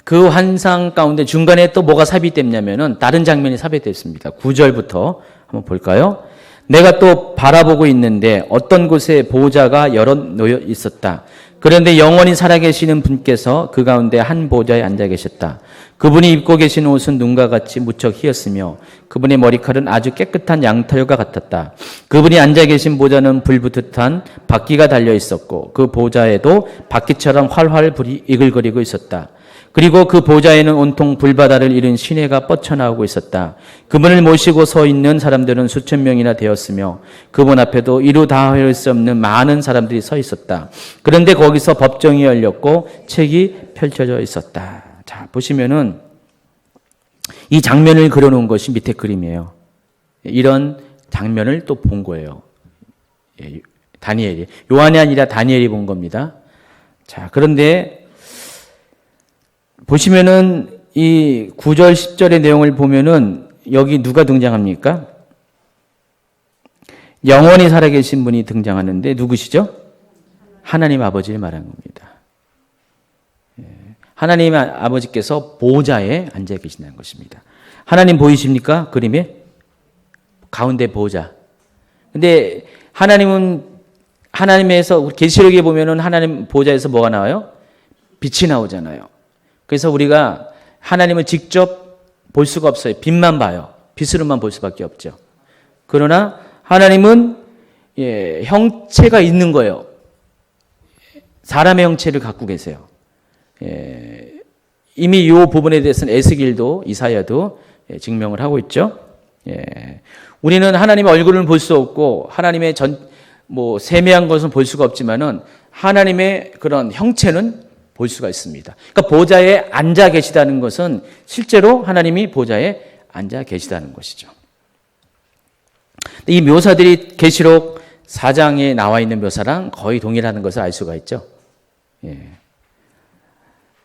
그 환상 가운데 중간에 또 뭐가 삽입됐냐면은 다른 장면이 삽입됐습니다. 9절부터 한번 볼까요? 내가 또 바라보고 있는데 어떤 곳에 보좌가 여러 놓여 있었다. 그런데 영원히 살아계시는 분께서 그 가운데 한 보좌에 앉아 계셨다. 그분이 입고 계신 옷은 눈과 같이 무척 희었으며 그분의 머리칼은 아주 깨끗한 양털과 같았다. 그분이 앉아 계신 보좌는 불붙듯한 바퀴가 달려 있었고 그 보좌에도 바퀴처럼 활활 불이 이글거리고 있었다. 그리고 그 보좌에는 온통 불바다를 이룬 시내가 뻗쳐나오고 있었다. 그분을 모시고 서 있는 사람들은 수천 명이나 되었으며 그분 앞에도 이루 다할 수 없는 많은 사람들이 서 있었다. 그런데 거기서 법정이 열렸고 책이 펼쳐져 있었다. 자, 보시면은 이 장면을 그려놓은 것이 밑에 그림이에요. 이런 장면을 또 본 거예요. 다니엘이. 요한이 아니라 다니엘이 본 겁니다. 자, 그런데 보시면은 이 9절, 10절의 내용을 보면은 여기 누가 등장합니까? 영원히 살아계신 분이 등장하는데 누구시죠? 하나님 아버지를 말하는 겁니다. 하나님 아버지께서 보좌에 앉아 계신다는 것입니다. 하나님 보이십니까? 그림에? 가운데 보좌. 근데 하나님에서 계시록에 보면은 하나님 보좌에서 뭐가 나와요? 빛이 나오잖아요. 그래서 우리가 하나님을 직접 볼 수가 없어요. 빛만 봐요. 빛으로만 볼 수밖에 없죠. 그러나 하나님은 형체가 있는 거예요. 사람의 형체를 갖고 계세요. 이미 이 부분에 대해서는 에스겔도 이사야도 증명을 하고 있죠. 우리는 하나님의 얼굴을 볼 수 없고 하나님의 세미한 것은 볼 수가 없지만은 하나님의 그런 형체는 볼 수가 있습니다. 그러니까 보좌에 앉아 계시다는 것은 실제로 하나님이 보좌에 앉아 계시다는 것이죠. 이 묘사들이 계시록 4장에 나와 있는 묘사랑 거의 동일하는 것을 알 수가 있죠.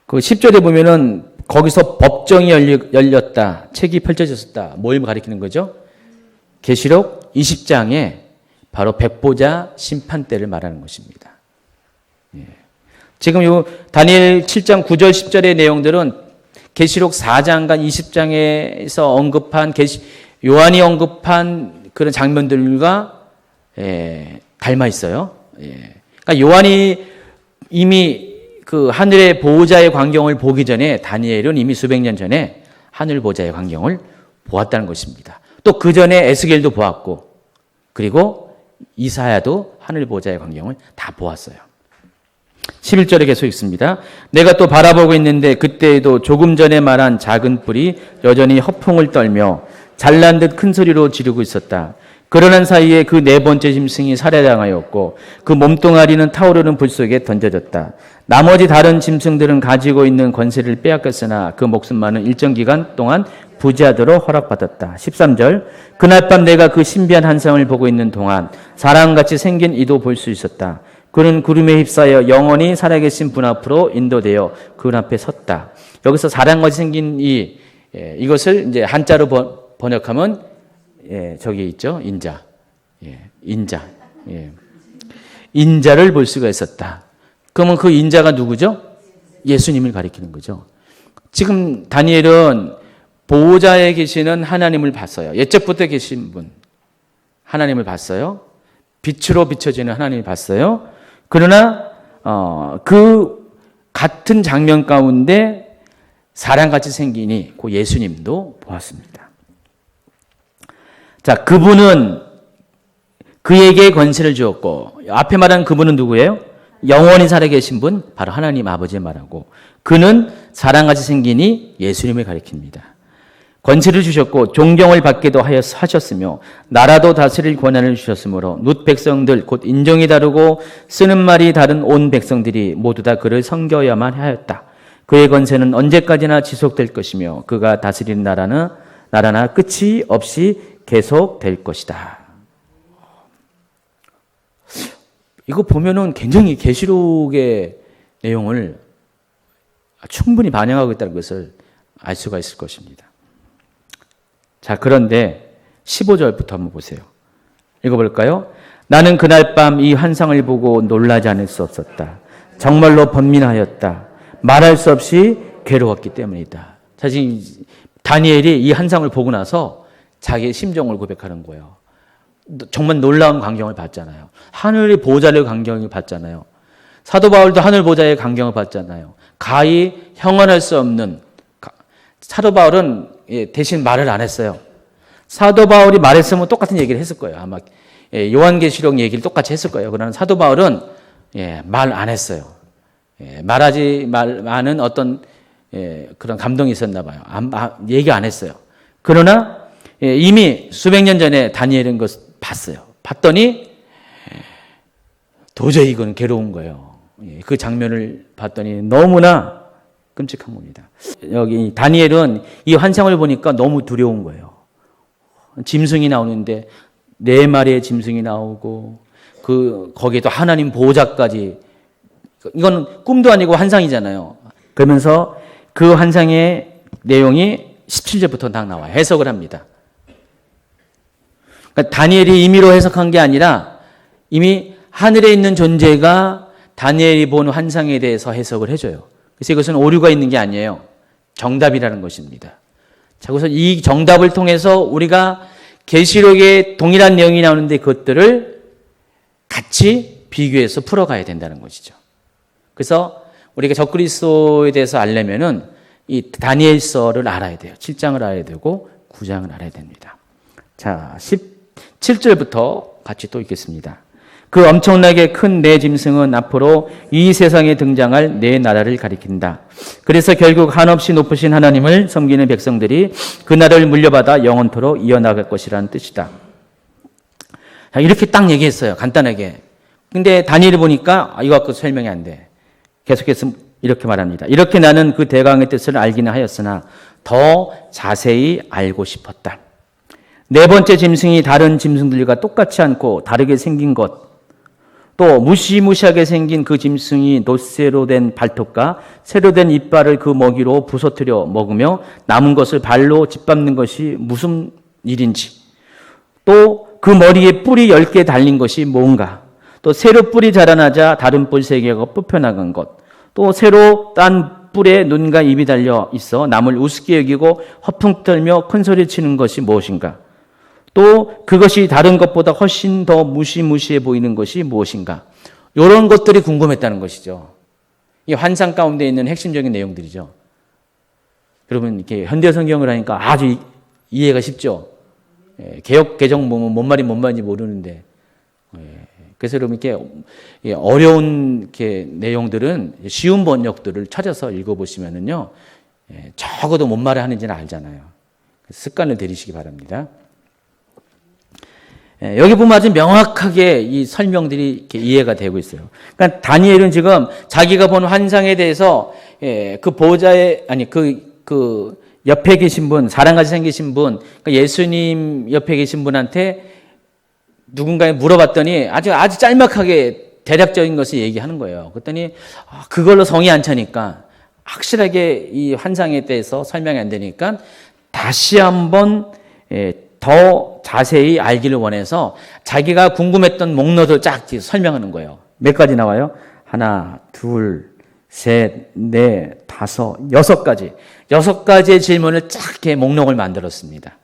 그 10절에 보면은 거기서 법정이 열렸다. 책이 펼쳐졌다. 뭘 가리키는 거죠? 계시록 20장에 바로 백보자 심판대를 말하는 것입니다. 지금 요 다니엘 7장 9절 10절의 내용들은 계시록 4장과 20장에서 언급한 요한이 언급한 그런 장면들과 닮아 있어요. 그러니까 요한이 이미 그 하늘의 보호자의 광경을 보기 전에 다니엘은 이미 수백 년 전에 하늘 보호자의 광경을 보았다는 것입니다. 또 그 전에 에스겔도 보았고 그리고 이사야도 하늘 보호자의 광경을 다 보았어요. 11절에 계속 있습니다. 내가 또 바라보고 있는데 그때에도 조금 전에 말한 작은 뿔이 여전히 허풍을 떨며 잘난 듯 큰 소리로 지르고 있었다. 그러는 사이에 그 네 번째 짐승이 살해당하였고 그 몸뚱아리는 타오르는 불 속에 던져졌다. 나머지 다른 짐승들은 가지고 있는 권세를 빼앗겼으나 그 목숨만은 일정 기간 동안 부지하도록 허락받았다. 13절 그날 밤 내가 그 신비한 환상을 보고 있는 동안 사람같이 생긴 이도 볼 수 있었다. 그는 구름에 휩싸여 영원히 살아계신 분 앞으로 인도되어 그분 앞에 섰다. 여기서 사람같이 생긴 이것을 이제 한자로 번역하면 저기 있죠. 인자. 인자. 인자를 볼 수가 있었다. 그러면 그 인자가 누구죠? 예수님을 가리키는 거죠. 지금 다니엘은 보호자에 계시는 하나님을 봤어요. 옛적부터 계신 분. 하나님을 봤어요. 빛으로 비춰지는 하나님을 봤어요. 그러나 그 같은 장면 가운데 사람같이 생기니 그 예수님도 보았습니다. 자, 그분은 그에게 권세를 주었고 앞에 말한 그분은 누구예요? 영원히 살아계신 분, 바로 하나님 아버지의 말하고, 그는 사람같이 생기니 예수님을 가리킵니다. 권세를 주셨고 존경을 받기도 하셨으며 나라도 다스릴 권한을 주셨으므로 룻 백성들 곧 인종이 다르고 쓰는 말이 다른 온 백성들이 모두 다 그를 섬겨야만 하였다. 그의 권세는 언제까지나 지속될 것이며 그가 다스리는 나라나 끝이 없이 계속될 것이다. 이거 보면은 굉장히 계시록의 내용을 충분히 반영하고 있다는 것을 알 수가 있을 것입니다. 자, 그런데 15절부터 한번 보세요. 읽어볼까요? 나는 그날 밤 이 환상을 보고 놀라지 않을 수 없었다. 정말로 번민하였다. 말할 수 없이 괴로웠기 때문이다. 사실 다니엘이 이 환상을 보고 나서 자기의 심정을 고백하는 거예요. 정말 놀라운 광경을 봤잖아요. 하늘의 보좌의 광경을 봤잖아요. 사도 바울도 하늘 보좌의 광경을 봤잖아요. 가히 형언할 수 없는, 사도 바울은 대신 말을 안 했어요. 사도 바울이 말했으면 똑같은 얘기를 했을 거예요. 아마 요한계시록 얘기를 똑같이 했을 거예요. 그러나 사도 바울은 말 안 했어요. 말하지 말하는 어떤 그런 감동이 있었나 봐요. 얘기 안 했어요. 그러나 이미 수백 년 전에 다니엘은 것을 봤어요. 봤더니 도저히 이건 괴로운 거예요. 그 장면을 봤더니 너무나 끔찍한 겁니다. 여기 다니엘은 이 환상을 보니까 너무 두려운 거예요. 짐승이 나오는데 4마리의 짐승이 나오고 거기에 또 하나님 보호자까지, 이건 꿈도 아니고 환상이잖아요. 그러면서 그 환상의 내용이 17절부터 딱 나와요. 해석을 합니다. 그러니까 다니엘이 임의로 해석한 게 아니라 이미 하늘에 있는 존재가 다니엘이 본 환상에 대해서 해석을 해줘요. 그래서 이것은 오류가 있는 게 아니에요. 정답이라는 것입니다. 자, 그래서 이 정답을 통해서 우리가 계시록에 동일한 내용이 나오는데 그것들을 같이 비교해서 풀어가야 된다는 것이죠. 그래서 우리가 적그리스도에 대해서 알려면은 이 다니엘서를 알아야 돼요. 7장을 알아야 되고 9장을 알아야 됩니다. 자, 17절부터 같이 또 읽겠습니다. 그 엄청나게 큰 내 짐승은 앞으로 이 세상에 등장할 내 나라를 가리킨다. 그래서 결국 한없이 높으신 하나님을 섬기는 백성들이 그 나라를 물려받아 영원토록 이어나갈 것이라는 뜻이다. 자, 이렇게 딱 얘기했어요. 간단하게. 근데 다니엘을 보니까 이거 갖고 설명이 안 돼. 계속해서 이렇게 말합니다. 이렇게 나는 그 대강의 뜻을 알기는 하였으나 더 자세히 알고 싶었다. 4번째 짐승이 다른 짐승들과 똑같지 않고 다르게 생긴 것, 또 무시무시하게 생긴 그 짐승이 놋새로 된 발톱과 새로 된 이빨을 그 먹이로 부서뜨려 먹으며 남은 것을 발로 짓밟는 것이 무슨 일인지, 또 그 머리에 뿔이 10개 달린 것이 뭔가, 또 새로 뿔이 자라나자 다른 뿔 3개가 뽑혀나간 것, 또 새로 딴 뿔에 눈과 입이 달려 있어 남을 우습게 여기고 허풍 떨며 큰소리 치는 것이 무엇인가, 또 그것이 다른 것보다 훨씬 더 무시무시해 보이는 것이 무엇인가. 이런 것들이 궁금했다는 것이죠. 이 환상 가운데 있는 핵심적인 내용들이죠. 여러분, 이렇게 현대 성경을 하니까 아주 이해가 쉽죠. 개역 개정 보면 뭔 말인지 모르는데, 그래서 여러분 이렇게 어려운 이렇게 내용들은 쉬운 번역들을 찾아서 읽어보시면은요, 적어도 뭔 말을 하는지는 알잖아요. 습관을 들이시기 바랍니다. 여기 보면 아주 명확하게 이 설명들이 이렇게 이해가 되고 있어요. 그러니까 다니엘은 지금 자기가 본 환상에 대해서 그 보호자의, 아니, 그 옆에 계신 분, 사람같이 생기신 분, 그러니까 예수님 옆에 계신 분한테 누군가에 물어봤더니 아주 짤막하게 대략적인 것을 얘기하는 거예요. 그랬더니 그걸로 성이 안 차니까, 확실하게 이 환상에 대해서 설명이 안 되니까 다시 한번 더 자세히 알기를 원해서 자기가 궁금했던 목록을 쫙 설명하는 거예요. 몇 가지 나와요? 하나, 둘, 셋, 넷, 다섯, 6가지. 6가지의 질문을 쫙 이렇게 목록을 만들었습니다.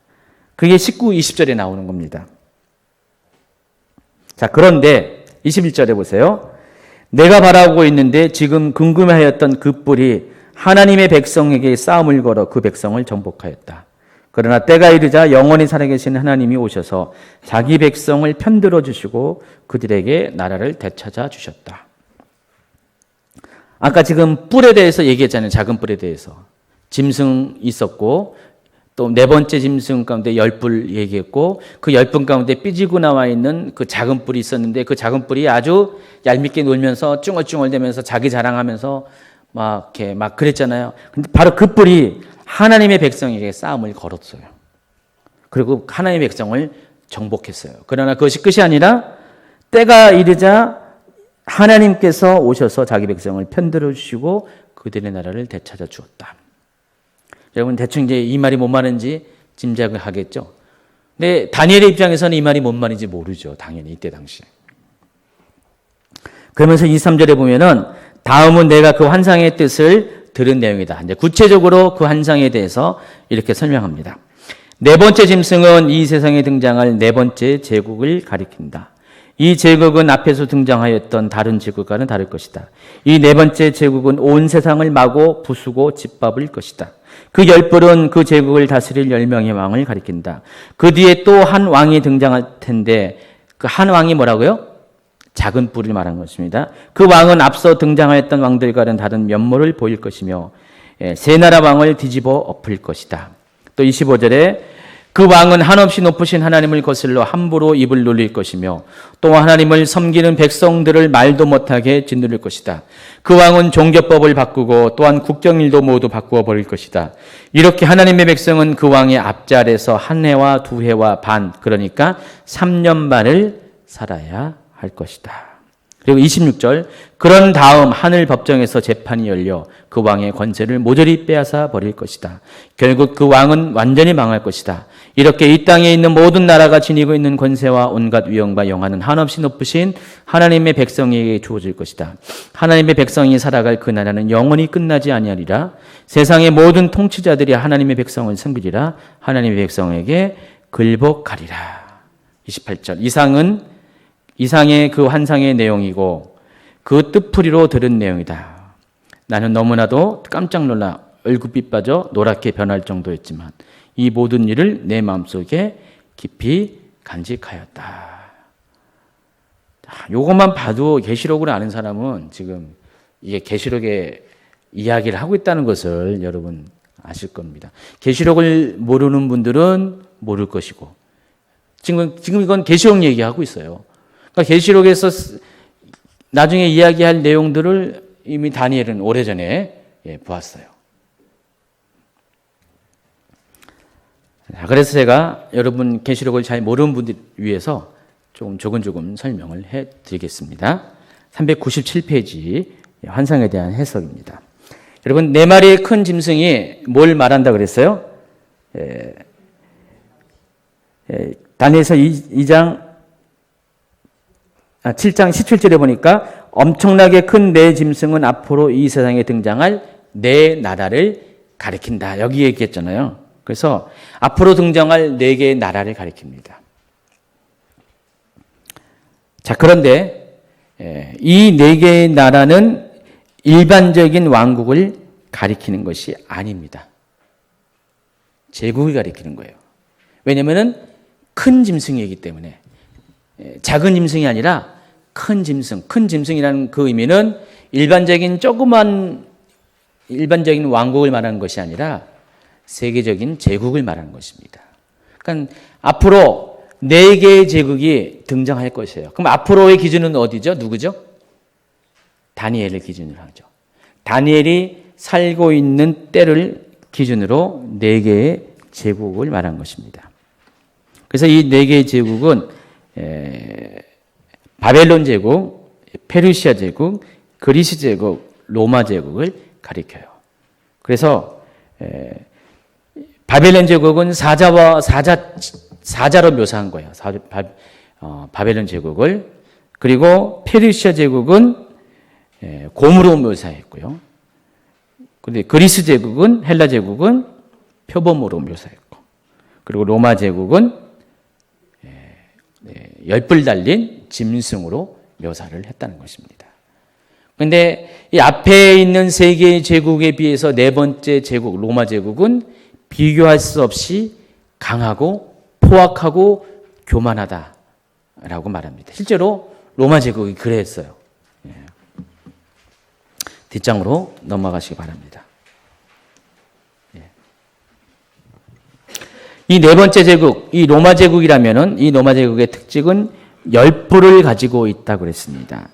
그게 19, 20절에 나오는 겁니다. 자, 그런데 21절에 보세요. 내가 바라보고 있는데 지금 궁금해하였던 그 뿔이 하나님의 백성에게 싸움을 걸어 그 백성을 정복하였다. 그러나 때가 이르자 영원히 살아계신 하나님이 오셔서 자기 백성을 편들어 주시고 그들에게 나라를 되찾아 주셨다. 아까 지금 뿔에 대해서 얘기했잖아요. 작은 뿔에 대해서. 짐승 있었고 또 네 번째 짐승 가운데 10뿔 얘기했고 그 10뿔 가운데 삐지고 나와 있는 그 작은 뿔이 있었는데 그 작은 뿔이 아주 얄밉게 놀면서 쭝얼쭝얼대면서 자기 자랑하면서 막 이렇게 막 그랬잖아요. 근데 바로 그 뿔이 하나님의 백성에게 싸움을 걸었어요. 그리고 하나님의 백성을 정복했어요. 그러나 그것이 끝이 아니라 때가 이르자 하나님께서 오셔서 자기 백성을 편들어 주시고 그들의 나라를 되찾아 주었다. 여러분 대충 이제 이 말이 뭔 말인지 짐작을 하겠죠. 근데 다니엘의 입장에서는 이 말이 뭔 말인지 모르죠. 당연히 이때 당시에. 그러면서 2, 3절에 보면은 다음은 내가 그 환상의 뜻을 들은 내용이다. 이제 구체적으로 그 환상에 대해서 이렇게 설명합니다. 네 번째 짐승은 이 세상에 등장할 네 번째 제국을 가리킨다. 이 제국은 앞에서 등장하였던 다른 제국과는 다를 것이다. 이 네 번째 제국은 온 세상을 마고 부수고 짓밟을 것이다. 그 10뿔은 그 제국을 다스릴 10명의 왕을 가리킨다. 그 뒤에 또 한 왕이 등장할 텐데 그 한 왕이 뭐라고요? 작은 뿔을 말한 것입니다. 그 왕은 앞서 등장하였던 왕들과는 다른 면모를 보일 것이며 세 나라 왕을 뒤집어 엎을 것이다. 또 25절에 그 왕은 한없이 높으신 하나님을 거슬러 함부로 입을 놀릴 것이며 또 하나님을 섬기는 백성들을 말도 못하게 짓누를 것이다. 그 왕은 종교법을 바꾸고 또한 국경일도 모두 바꾸어 버릴 것이다. 이렇게 하나님의 백성은 그 왕의 앞자리에서 한 해와 두 해와 반, 그러니까 3년 반을 살아야 할 것이다. 그리고 26절, 그런 다음 하늘 법정에서 재판이 열려 그 왕의 권세를 모조리 빼앗아 버릴 것이다. 결국 그 왕은 완전히 망할 것이다. 이렇게 이 땅에 있는 모든 나라가 지니고 있는 권세와 온갖 위엄과 영화는 한없이 높으신 하나님의 백성에게 주어질 것이다. 하나님의 백성이 살아갈 그 나라는 영원히 끝나지 아니하리라. 세상의 모든 통치자들이 하나님의 백성을 섬기리라. 하나님의 백성에게 굴복하리라. 28절, 이상의 그 환상의 내용이고 그 뜻풀이로 들은 내용이다. 나는 너무나도 깜짝 놀라 얼굴빛 빠져 노랗게 변할 정도였지만 이 모든 일을 내 마음속에 깊이 간직하였다. 요것만 봐도 계시록을 아는 사람은 지금 이게 계시록의 이야기를 하고 있다는 것을 여러분 아실 겁니다. 계시록을 모르는 분들은 모를 것이고 지금 이건 계시록 얘기하고 있어요. 그러니까 계시록에서 나중에 이야기할 내용들을 이미 다니엘은 오래전에 보았어요. 그래서 제가 여러분 계시록을 잘 모르는 분들 위해서 조금 설명을 해드리겠습니다. 397페이지 환상에 대한 해석입니다. 여러분 네 마리의 큰 짐승이 뭘 말한다 그랬어요? 다니엘서 7장 17절에 보니까 엄청나게 큰 네 짐승은 앞으로 이 세상에 등장할 네 나라를 가리킨다. 여기 얘기했잖아요. 그래서 앞으로 등장할 네 개의 나라를 가리킵니다. 자, 그런데 이 네 개의 나라는 일반적인 왕국을 가리키는 것이 아닙니다. 제국을 가리키는 거예요. 왜냐하면 큰 짐승이기 때문에. 작은 짐승이 아니라 큰 짐승. 큰 짐승이라는 그 의미는 일반적인 왕국을 말하는 것이 아니라 세계적인 제국을 말하는 것입니다. 그러니까 앞으로 네 개의 제국이 등장할 것이에요. 그럼 앞으로의 기준은 어디죠? 누구죠? 다니엘을 기준으로 하죠. 다니엘이 살고 있는 때를 기준으로 네 개의 제국을 말한 것입니다. 그래서 이 네 개의 제국은 바벨론 제국, 페르시아 제국, 그리스 제국, 로마 제국을 가리켜요. 그래서 바벨론 제국은 사자로 묘사한 거예요. 바벨론 제국을. 그리고 페르시아 제국은 곰으로 묘사했고요. 그런데 그리스 제국은, 헬라 제국은 표범으로 묘사했고, 그리고 로마 제국은 10뿔 달린 짐승으로 묘사를 했다는 것입니다. 그런데 이 앞에 있는 세 개의 제국에 비해서 네 번째 제국, 로마 제국은 비교할 수 없이 강하고 포악하고 교만하다라고 말합니다. 실제로 로마 제국이 그랬어요. 뒷장으로 넘어가시기 바랍니다. 이 네 번째 제국, 이 로마 제국이라면은 이 로마 제국의 특징은 열불을 가지고 있다고 그랬습니다.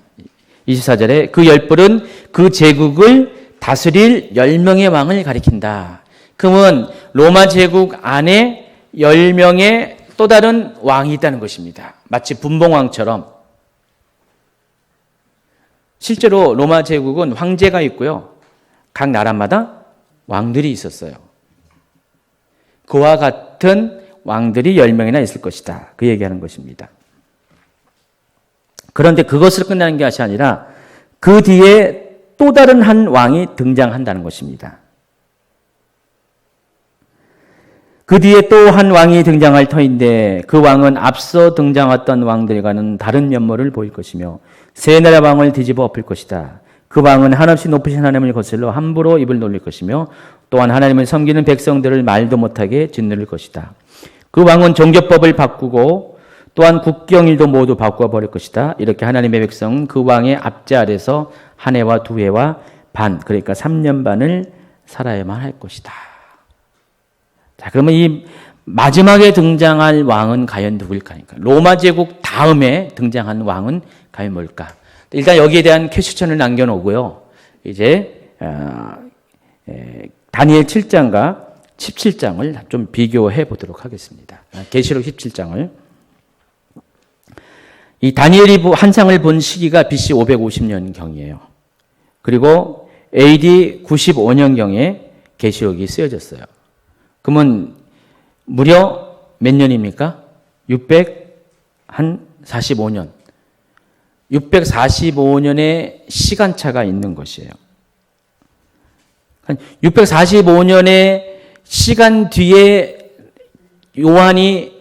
24절에 그 열불은 그 제국을 다스릴 10명의 왕을 가리킨다. 그러면 로마 제국 안에 10명의 또 다른 왕이 있다는 것입니다. 마치 분봉왕처럼. 실제로 로마 제국은 황제가 있고요. 각 나라마다 왕들이 있었어요. 그와 같은 왕들이 10명이나 있을 것이다. 그 얘기하는 것입니다. 그런데 그것을 끝나는 것이 아니라 그 뒤에 또 다른 한 왕이 등장한다는 것입니다. 그 뒤에 또 한 왕이 등장할 터인데 그 왕은 앞서 등장했던 왕들과는 다른 면모를 보일 것이며 세 나라 왕을 뒤집어 엎을 것이다. 그 왕은 한없이 높으신 하나님을 거슬러 함부로 입을 놀릴 것이며 또한 하나님을 섬기는 백성들을 말도 못하게 짓누를 것이다. 그 왕은 종교법을 바꾸고 또한 국경일도 모두 바꾸어 버릴 것이다. 이렇게 하나님의 백성은 그 왕의 압제 아래서 한 해와 두 해와 반, 그러니까 3년 반을 살아야만 할 것이다. 자, 그러면 이 마지막에 등장할 왕은 과연 누구일까? 로마 제국 다음에 등장한 왕은 과연 뭘까? 일단 여기에 대한 퀘스천을 남겨놓고요. 이제 다니엘 7장과 17장을 좀 비교해 보도록 하겠습니다. 계시록 17장을. 이 다니엘이 환상을 본 시기가 BC 550년경이에요. 그리고 AD 95년경에 계시록이 쓰여졌어요. 그러면 무려 몇 년입니까? 645년. 645년의 시간차가 있는 것이에요. 645년의 시간 뒤에 요한이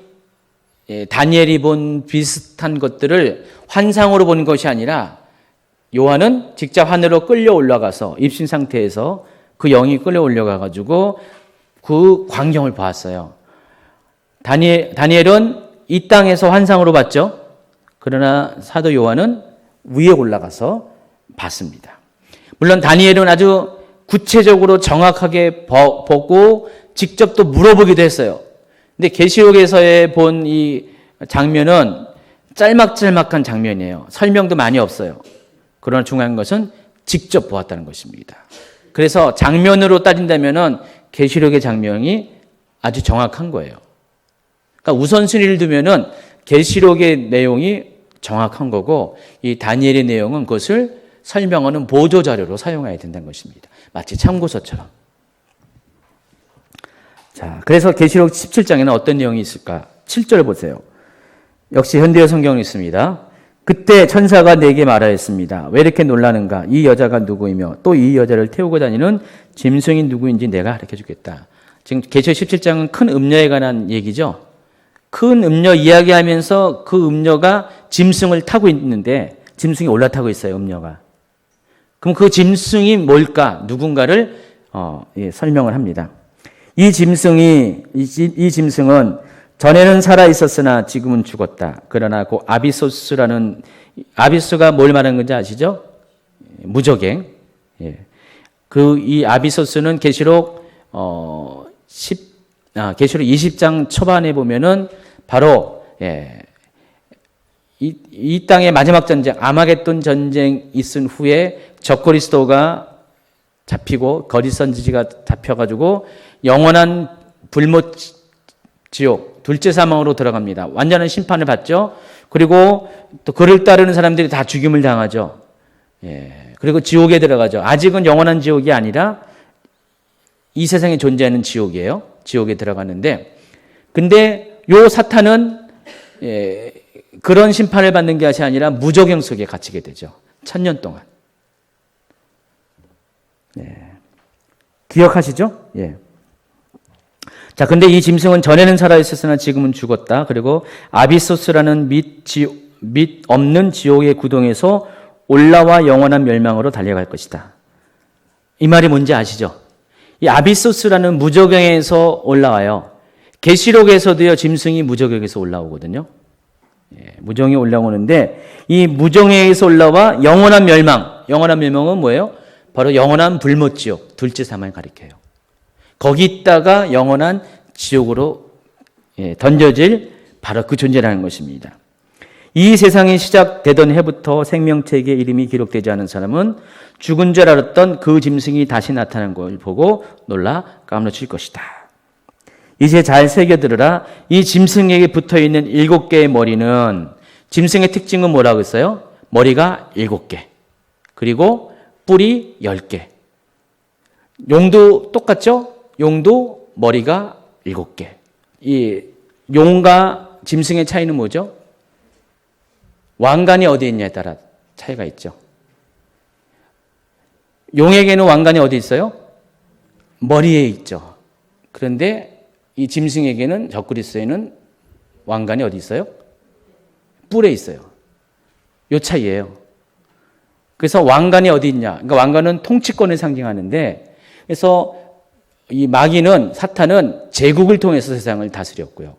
다니엘이 본 비슷한 것들을 환상으로 본 것이 아니라 요한은 직접 하늘로 끌려 올라가서 입신 상태에서 그 영이 끌려 올라가가지고 그 광경을 보았어요. 다니엘은 이 땅에서 환상으로 봤죠. 그러나 사도 요한은 위에 올라가서 봤습니다. 물론 다니엘은 아주 구체적으로 정확하게 보고 직접 또 물어보기도 했어요. 근데 계시록에서의 본 이 장면은 짤막짤막한 장면이에요. 설명도 많이 없어요. 그러나 중요한 것은 직접 보았다는 것입니다. 그래서 장면으로 따진다면은 계시록의 장면이 아주 정확한 거예요. 그러니까 우선순위를 두면은 계시록의 내용이 정확한 거고 이 다니엘의 내용은 그것을 설명하는 보조 자료로 사용해야 된다는 것입니다. 마치 참고서처럼. 자, 그래서 계시록 17장에는 어떤 내용이 있을까? 7절 보세요. 역시 현대어 성경이 있습니다. 그때 천사가 내게 말하였습니다. 왜 이렇게 놀라는가? 이 여자가 누구이며 또 이 여자를 태우고 다니는 짐승이 누구인지 내가 가르쳐 주겠다. 지금 계시록 17장은 큰 음녀에 관한 얘기죠. 큰 음녀 이야기하면서 그 음녀가 짐승을 타고 있는데 짐승이 올라타고 있어요. 음녀가. 그럼 그 짐승이 뭘까? 누군가를 설명을 합니다. 이 짐승은 전에는 살아 있었으나 지금은 죽었다. 그러나 그 아비소스가 뭘 말하는 건지 아시죠? 무저갱. 그 이 아비소스는 계시록 20장 초반에 보면은 바로 이 땅의 마지막 전쟁, 아마겟돈 전쟁 있은 후에 적그리스도가 잡히고 거짓 선지자가 잡혀가지고 영원한 불못 지옥, 둘째 사망으로 들어갑니다. 완전한 심판을 받죠. 그리고 또 그를 따르는 사람들이 다 죽임을 당하죠. 그리고 지옥에 들어가죠. 아직은 영원한 지옥이 아니라 이 세상에 존재하는 지옥이에요. 지옥에 들어가는데, 근데 요 사탄은 그런 심판을 받는 것이 아니라 무저갱 속에 갇히게 되죠. 1000년 동안. 기억하시죠? 자, 근데 이 짐승은 전에는 살아있었으나 지금은 죽었다. 그리고 아비소스라는 밑 없는 지옥의 구덩이에서 올라와 영원한 멸망으로 달려갈 것이다. 이 말이 뭔지 아시죠? 이 아비소스라는 무저갱에서 올라와요. 계시록에서도요, 짐승이 무저갱에서 올라오거든요. 무저갱에 올라오는데 이 무저갱에서 올라와 영원한 멸망. 영원한 멸망은 뭐예요? 바로 영원한 불못지옥, 둘째 사망을 가리켜요. 거기 있다가 영원한 지옥으로 던져질 바로 그 존재라는 것입니다. 이 세상이 시작되던 해부터 생명책에 이름이 기록되지 않은 사람은 죽은 줄 알았던 그 짐승이 다시 나타난 걸 보고 놀라 까무러칠 것이다. 이제 잘 새겨들으라. 이 짐승에게 붙어있는 7개의 머리는, 짐승의 특징은 뭐라고 했어요? 머리가 7개, 그리고 뿔이 10개. 용도 똑같죠? 용도 머리가 7개. 이 용과 짐승의 차이는 뭐죠? 왕관이 어디에 있냐에 따라 차이가 있죠. 용에게는 왕관이 어디 있어요? 머리에 있죠. 그런데 이 짐승에게는, 적그리스도에는 왕관이 어디 있어요? 뿔에 있어요. 요 차이예요. 그래서 왕관이 어디 있냐? 그러니까 왕관은 통치권을 상징하는데, 그래서 이 마귀는, 사탄은 제국을 통해서 세상을 다스렸고요.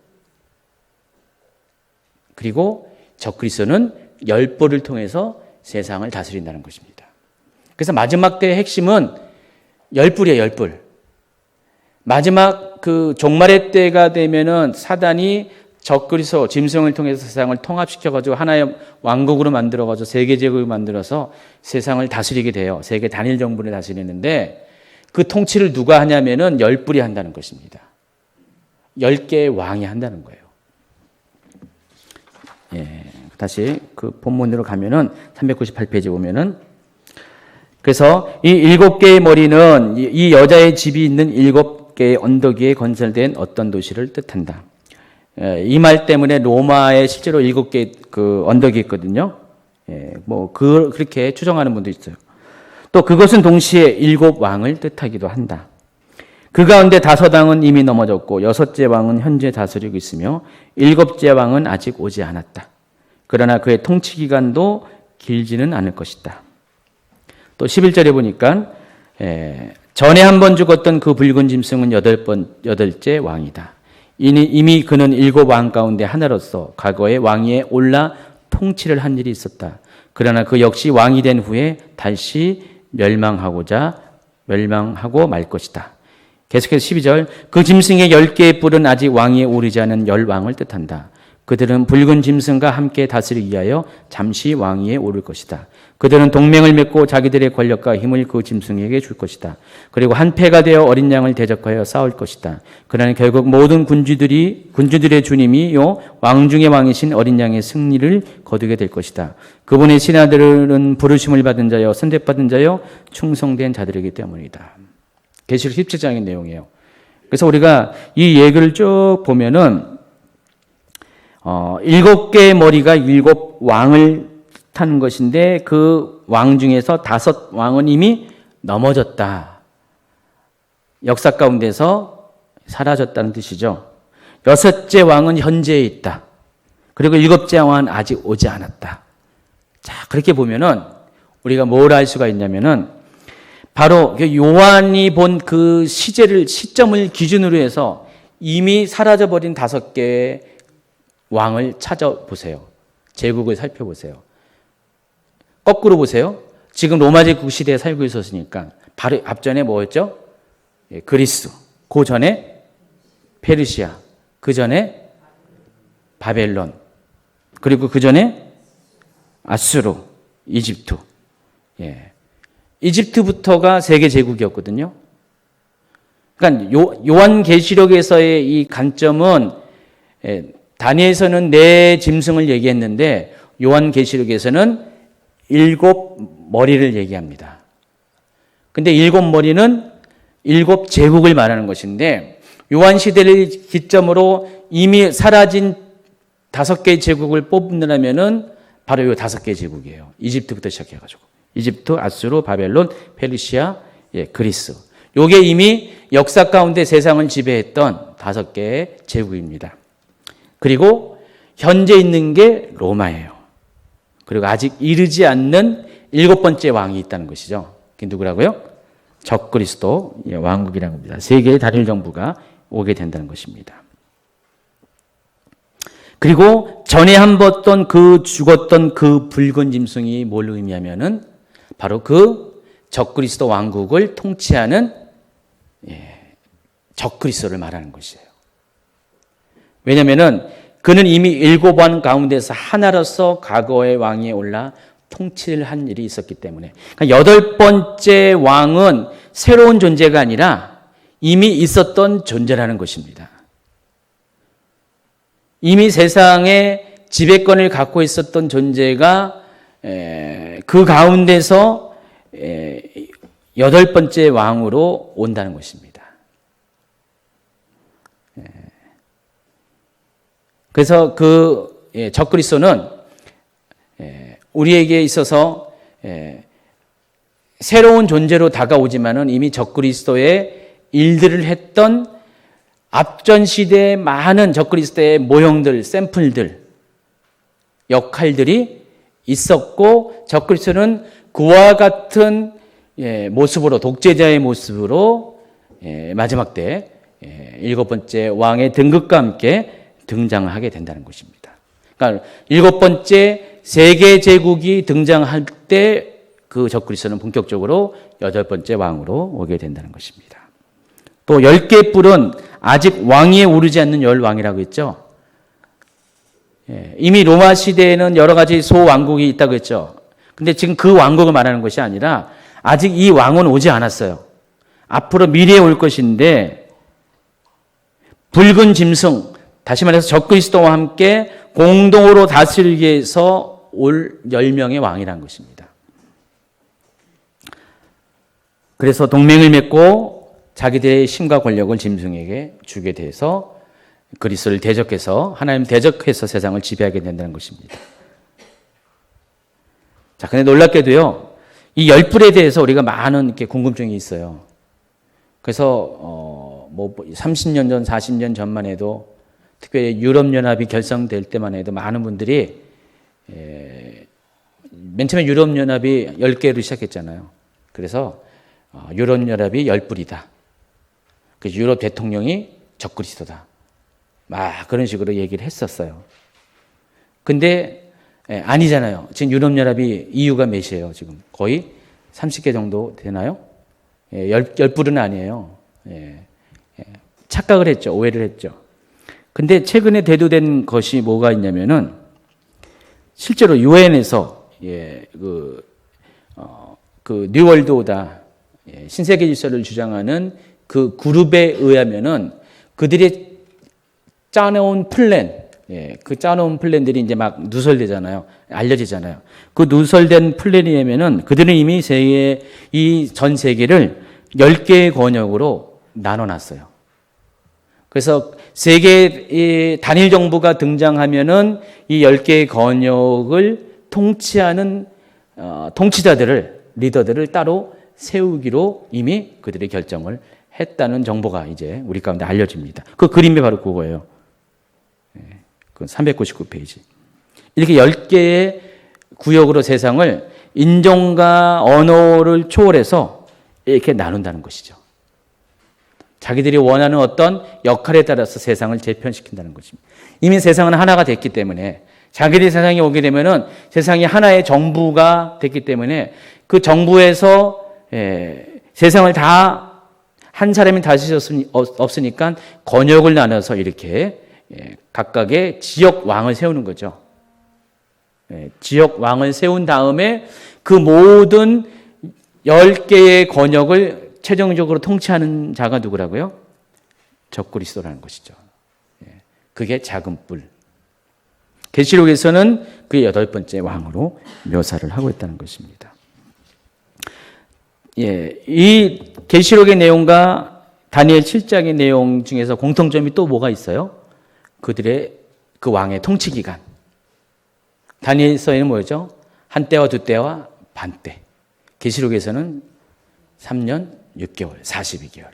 그리고 적그리스도는 열보를 통해서 세상을 다스린다는 것입니다. 그래서 마지막 때의 핵심은 열불이에요, 열불. 마지막 그 종말의 때가 되면은 사단이 적그리스도 짐승을 통해서 세상을 통합시켜가지고 하나의 왕국으로 만들어가지고 세계 제국을 만들어서 세상을 다스리게 돼요. 세계 단일 정부를 다스리는데 그 통치를 누가 하냐면은 열불이 한다는 것입니다. 10개의 왕이 한다는 거예요. 예, 다시 그 본문으로 가면은 398페이지 보면은, 그래서 이 7개의 머리는 이 여자의 집이 있는 7개의 언덕 위에 건설된 어떤 도시를 뜻한다. 이 말 때문에 로마에 실제로 7개의 그 언덕이 있거든요. 그렇게 추정하는 분도 있어요. 또 그것은 동시에 7왕을 뜻하기도 한다. 그 가운데 5왕은 이미 넘어졌고 6째 왕은 현재 다스리고 있으며 7째 왕은 아직 오지 않았다. 그러나 그의 통치 기간도 길지는 않을 것이다. 또 11절에 보니까 전에 한 번 죽었던 그 붉은 짐승은 8째 왕이다. 이미 그는 7왕 가운데 하나로서 과거에 왕위에 올라 통치를 한 일이 있었다. 그러나 그 역시 왕이 된 후에 다시 멸망하고 말 것이다. 계속해서 12절, 그 짐승의 10개의 뿔은 아직 왕위에 오르지 않은 10왕을 뜻한다. 그들은 붉은 짐승과 함께 다스리기 위하여 잠시 왕위에 오를 것이다. 그들은 동맹을 맺고 자기들의 권력과 힘을 그 짐승에게 줄 것이다. 그리고 한 패가 되어 어린 양을 대적하여 싸울 것이다. 그러나 결국 모든 군주들의 주님이요 왕 중의 왕이신 어린 양의 승리를 거두게 될 것이다. 그분의 신하들은 부르심을 받은 자여 선택받은 자여 충성된 자들이기 때문이다. 계시록 17장의 내용이에요. 그래서 우리가 이 얘기를 쭉 보면은 7개의 머리가 7왕을 타는 것인데 그 왕 중에서 5왕은 이미 넘어졌다. 역사 가운데서 사라졌다는 뜻이죠. 6째 왕은 현재에 있다. 그리고 7째 왕은 아직 오지 않았다. 자, 그렇게 보면은 우리가 뭘 알 수가 있냐면은 바로 요한이 본 그 시점을 기준으로 해서 이미 사라져버린 5개의 왕을 찾아보세요. 제국을 살펴보세요. 거꾸로 보세요. 지금 로마 제국 시대에 살고 있었으니까 바로 앞전에 뭐였죠? 그리스, 그 전에 페르시아, 그 전에 바벨론, 그리고 그 전에 아수르, 이집트. 이집트부터가 세계 제국이었거든요. 그러니까 요한계시록에서의 이 관점은 다니엘서는 4 짐승을 얘기했는데 요한계시록에서는 7 머리를 얘기합니다. 근데 7 머리는 7 제국을 말하는 것인데 요한시대를 기점으로 이미 사라진 5개의 제국을 뽑는다면은 바로 이 5개의 제국이에요. 이집트부터 시작해가지고. 이집트, 아수르, 바벨론, 페르시아, 그리스. 요게 이미 역사 가운데 세상을 지배했던 5개의 제국입니다. 그리고 현재 있는 게 로마예요. 그리고 아직 이르지 않는 7번째 왕이 있다는 것이죠. 그게 누구라고요? 적그리스도 왕국이라는 겁니다. 세계의 단일 정부가 오게 된다는 것입니다. 그리고 전에 한 번 죽었던 그 붉은 짐승이 뭘 의미하면은 바로 그 적그리스도 왕국을 통치하는 적그리스도를 말하는 것이에요. 왜냐하면 그는 이미 7왕 가운데서 하나로서 과거의 왕위에 올라 통치를 한 일이 있었기 때문에, 그러니까 8번째 왕은 새로운 존재가 아니라 이미 있었던 존재라는 것입니다. 이미 세상에 지배권을 갖고 있었던 존재가 그 가운데서 8번째 왕으로 온다는 것입니다. 그래서 그 적그리스도는 우리에게 있어서 새로운 존재로 다가오지만은 이미 적그리스도의 일들을 했던 앞전 시대의 많은 적그리스도의 모형들, 샘플들, 역할들이 있었고, 적그리스도는 그와 같은 모습으로, 독재자의 모습으로 마지막 때 7번째 왕의 등극과 함께 등장하게 된다는 것입니다. 그러니까 7번째 세계 제국이 등장할 때 그 적그리스도는 본격적으로 8번째 왕으로 오게 된다는 것입니다. 또 10개의 뿔은 아직 왕위에 오르지 않는 10왕이라고 했죠. 이미 로마 시대에는 여러 가지 소왕국이 있다고 했죠. 근데 지금 그 왕국을 말하는 것이 아니라 아직 이 왕은 오지 않았어요. 앞으로 미래에 올 것인데, 붉은 짐승, 다시 말해서 적그리스도와 함께 공동으로 다스리기 위해서 올 10명의 왕이라는 것입니다. 그래서 동맹을 맺고 자기들의 힘과 권력을 짐승에게 주게 돼서 그리스도를 대적해서, 하나님 대적해서 세상을 지배하게 된다는 것입니다. 자, 근데 놀랍게도요, 이 10뿔에 대해서 우리가 많은 이렇게 궁금증이 있어요. 그래서 30년 전, 40년 전만 해도, 특별히 유럽연합이 결성될 때만 해도 많은 분들이, 맨 처음에 유럽연합이 10개로 시작했잖아요. 그래서 유럽연합이 10뿔이다. 그래서 유럽 대통령이 적그리스도다. 막 그런 식으로 얘기를 했었어요. 근데 아니잖아요. 지금 유럽연합이 EU가 몇이에요? 지금 거의 30개 정도 되나요? 10뿔은 아니에요. 착각을 했죠. 오해를 했죠. 근데 최근에 대두된 것이 뭐가 있냐면은, 실제로 유엔에서 그 뉴월드 오다, 신세계 질서를 주장하는 그 그룹에 의하면은 그들이 짜놓은 플랜, 그 짜놓은 플랜들이 이제 막 누설되잖아요. 알려지잖아요. 그 누설된 플랜에 의하면은 그들은 이미 이 전 세계를 10개의 권역으로 나눠놨어요. 그래서 세계 단일 정부가 등장하면은 이 10개의 권역을 통치하는 통치자들을, 리더들을 따로 세우기로 이미 그들이 결정을 했다는 정보가 이제 우리 가운데 알려집니다. 그 그림이 바로 그거예요. 그 399페이지. 이렇게 10개의 구역으로 세상을 인종과 언어를 초월해서 이렇게 나눈다는 것이죠. 자기들이 원하는 어떤 역할에 따라서 세상을 재편시킨다는 것입니다. 이미 세상은 하나가 됐기 때문에, 자기들이 세상에 오게 되면은 세상이 하나의 정부가 됐기 때문에, 그 정부에서 세상을 다 한 사람이 다스릴 수 없으니까 권역을 나눠서 이렇게 각각의 지역 왕을 세우는 거죠. 지역 왕을 세운 다음에 그 모든 10개의 권역을 최종적으로 통치하는 자가 누구라고요? 적그리스도라는 것이죠. 그게 작은 뿔. 계시록에서는 그 8번째 왕으로 묘사를 하고 있다는 것입니다. 이 계시록의 내용과 다니엘 7장의 내용 중에서 공통점이 또 뭐가 있어요? 그들의 그 왕의 통치 기간. 다니엘서에는 뭐였죠? 한때와 두때와 반때. 계시록에서는 3년 6개월, 42개월.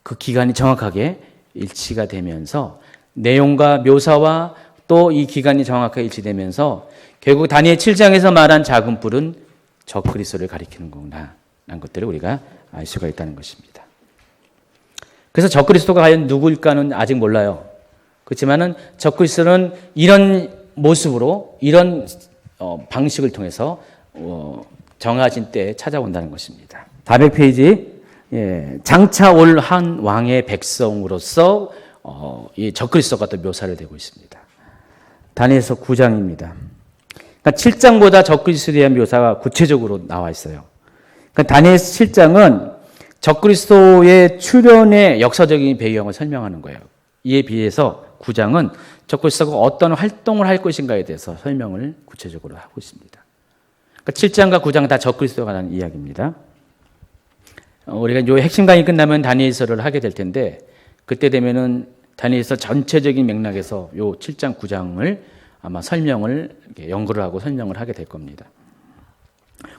그 기간이 정확하게 일치가 되면서 내용과 묘사와 또 이 기간이 정확하게 일치되면서 결국 다니엘 7장에서 말한 작은 뿔은 적그리스도를 가리키는 거구나 라는 것들을 우리가 알 수가 있다는 것입니다. 그래서 적그리스도가 과연 누구일까는 아직 몰라요. 그렇지만은 적그리스도는 이런 모습으로, 이런 방식을 통해서 정하신 때에 찾아온다는 것입니다. 400페이지 장차 올 한 왕의 백성으로서 이 적그리스도가 또 묘사를 되고 있습니다. 다니엘서 9장입니다. 그러니까 7장보다 적그리스도에 대한 묘사가 구체적으로 나와 있어요. 그러니까 다니엘 7장은 적그리스도의 출현의 역사적인 배경을 설명하는 거예요. 이에 비해서 9장은 적그리스도가 어떤 활동을 할 것인가에 대해서 설명을 구체적으로 하고 있습니다. 그러니까 7장과 9장 다 적그리스도가 관한 이야기입니다. 우리가 이 핵심 강의 끝나면 다니엘서를 하게 될 텐데 그때 되면은 다니엘서 전체적인 맥락에서 이 7장, 9장을 아마 설명을 연구를 하고 설명을 하게 될 겁니다.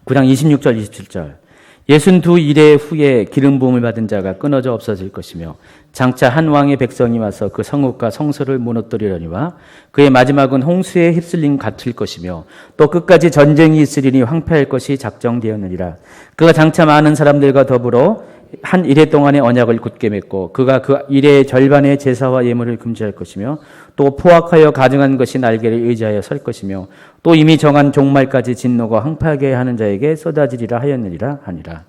9장 26절, 27절. 62일의 후에 기름 부음을 받은 자가 끊어져 없어질 것이며 장차 한 왕의 백성이 와서 그 성읍과 성소를 무너뜨리려니와 그의 마지막은 홍수에 휩쓸림 같을 것이며 또 끝까지 전쟁이 있으리니 황폐할 것이 작정되었느니라. 그가 장차 많은 사람들과 더불어 한 일해 동안의 언약을 굳게 맺고 그가 그 일의 절반의 제사와 예물을 금지할 것이며 또 포악하여 가증한 것이 날개를 의지하여 설 것이며 또 이미 정한 종말까지 진노가 황폐하게 하는 자에게 쏟아지리라 하였느니라 하니라.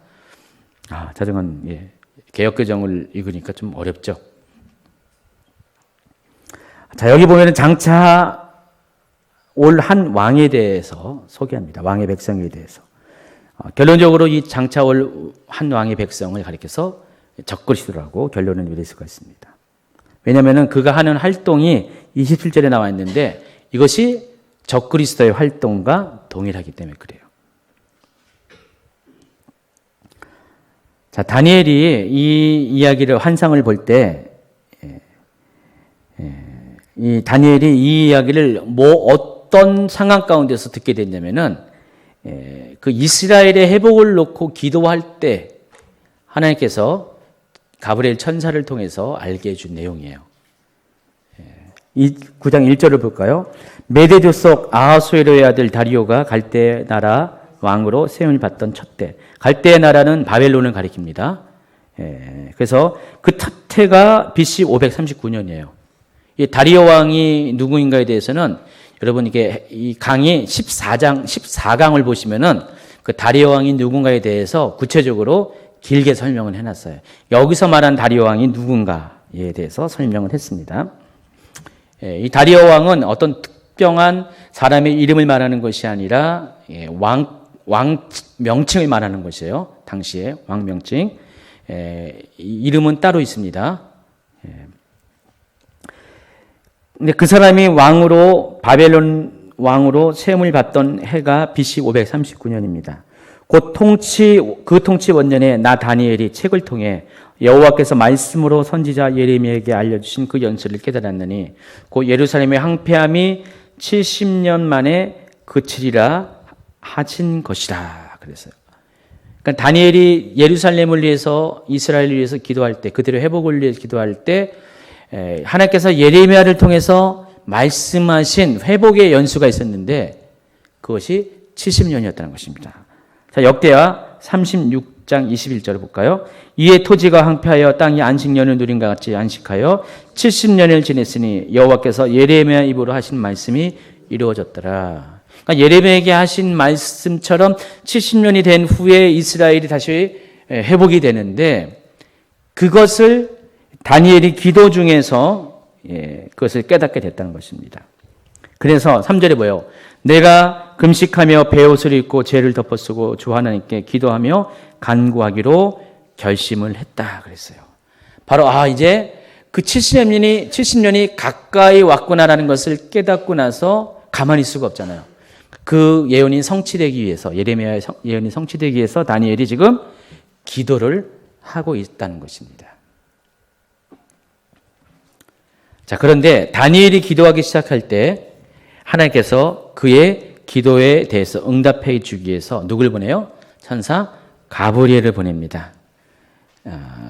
자정한 개역개정을 읽으니까 좀 어렵죠. 자, 여기 보면은 장차 올 한 왕에 대해서 소개합니다. 왕의 백성에 대해서. 결론적으로 이 장차 올 한 왕의 백성을 가리켜서 적그리스도라고 결론을 내릴 수가 있습니다. 왜냐하면 그가 하는 활동이 27절에 나와 있는데 이것이 적그리스도의 활동과 동일하기 때문에 그래요. 자, 다니엘이 이 이야기를 환상을 볼 때, 이 다니엘이 이 이야기를 어떤 상황 가운데서 듣게 됐냐면은 그 이스라엘의 회복을 놓고 기도할 때 하나님께서 가브리엘 천사를 통해서 알게 해준 내용이에요. 이 9장 1절을 볼까요? 메데조 속 아하수에로의 아들 다리오가 갈대 나라 왕으로 세움을 받던 첫 때. 갈대의 나라는 바벨론을 가리킵니다. 그래서 그 첫 해가 BC 539년이에요. 이 다리오 왕이 누구인가에 대해서는 여러분 이게 이 강의 14강을 보시면은 그 다리오 왕이 누군가에 대해서 구체적으로 길게 설명을 해놨어요. 여기서 말한 다리오 왕이 누군가에 대해서 설명을 했습니다. 이 다리오 왕은 어떤 특정한 사람의 이름을 말하는 것이 아니라 왕 명칭을 말하는 것이에요. 당시에 왕 명칭. 이름은 따로 있습니다. 근데 그 사람이 바벨론 왕으로 세움을 받던 해가 BC 539년입니다. 곧 그 통치 원년에 나 다니엘이 책을 통해 여호와께서 말씀으로 선지자 예레미야에게 알려주신 그 연설을 깨달았느니 곧 예루살렘의 황폐함이 70년 만에 그치리라 하신 것이라 그랬어요. 그러니까 다니엘이 예루살렘을 위해서 이스라엘을 위해서 기도할 때 그들의 회복을 위해서 기도할 때 하나님께서 예레미야를 통해서 말씀하신 회복의 연수가 있었는데 그것이 70년이었다는 것입니다. 자, 역대하 36장 21절을 볼까요? 이에 토지가 황폐하여 땅이 안식년을 누린 것 같이 안식하여 70년을 지냈으니 여호와께서 예레미야 입으로 하신 말씀이 이루어졌더라. 그러니까 예레미야에게 하신 말씀처럼 70년이 된 후에 이스라엘이 다시 회복이 되는데 그것을 다니엘이 기도 중에서 그것을 깨닫게 됐다는 것입니다. 그래서 3절에 뭐예요? 내가 금식하며 베옷을 입고 죄를 덮어쓰고 주 하나님께 기도하며 간구하기로 결심을 했다 그랬어요. 바로 이제 그 70년이 가까이 왔구나라는 것을 깨닫고 나서 가만히 있을 수가 없잖아요. 그 예언이 성취되기 위해서 예레미야의 예언이 성취되기 위해서 다니엘이 지금 기도를 하고 있다는 것입니다. 자, 그런데 다니엘이 기도하기 시작할 때 하나님께서 그의 기도에 대해서 응답해 주기 위해서 누굴 보내요? 천사 가브리엘을 보냅니다.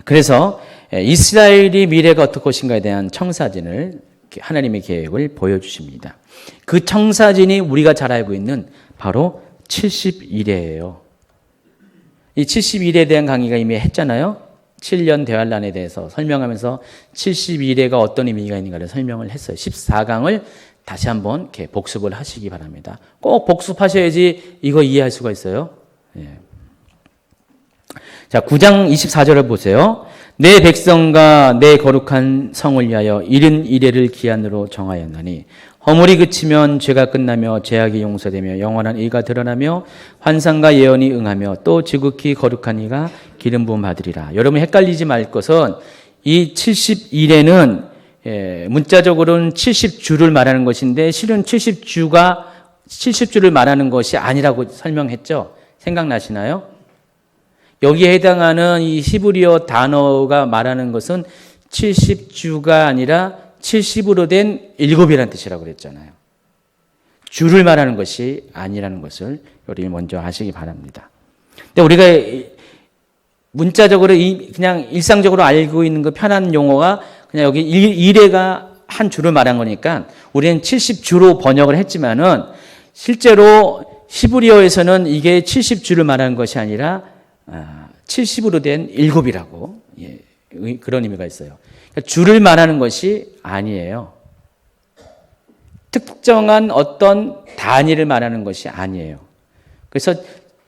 그래서 이스라엘이 미래가 어떨 것인가에 대한 청사진을 하나님의 계획을 보여주십니다. 그 청사진이 우리가 잘 알고 있는 바로 70일에예요. 이 70일에 대한 강의가 이미 했잖아요. 7년 대환란에 대해서 설명하면서 72일에가 어떤 의미가 있는가를 설명을 했어요. 14강을 다시 한번 이렇게 복습을 하시기 바랍니다. 꼭 복습하셔야지 이거 이해할 수가 있어요. 예. 자, 9장 24절을 보세요. 내 백성과 내 거룩한 성을 위하여 이른 이래를 기한으로 정하였나니 허물이 그치면 죄가 끝나며 죄악이 용서되며 영원한 의가 드러나며 환상과 예언이 응하며 또 지극히 거룩한 이가 기름 부음 받으리라. 여러분 헷갈리지 말 것은 이 70일에는 문자적으로는 70주를 말하는 것인데 실은 70주를 말하는 것이 아니라고 설명했죠. 생각나시나요? 여기에 해당하는 이 히브리어 단어가 말하는 것은 70주가 아니라 70으로 된 7이라는 뜻이라고 그랬잖아요. 주를 말하는 것이 아니라는 것을 우리 먼저 아시기 바랍니다. 근데 우리가 문자적으로 그냥 일상적으로 알고 있는 그 편한 용어가 그냥 여기 일회가 한 주를 말한 거니까 우리는 70주로 번역을 했지만은 실제로 히브리어에서는 이게 70주를 말하는 것이 아니라 70으로 된 7이라고 그런 의미가 있어요. 그러니까 주를 말하는 것이 아니에요. 특정한 어떤 단위를 말하는 것이 아니에요. 그래서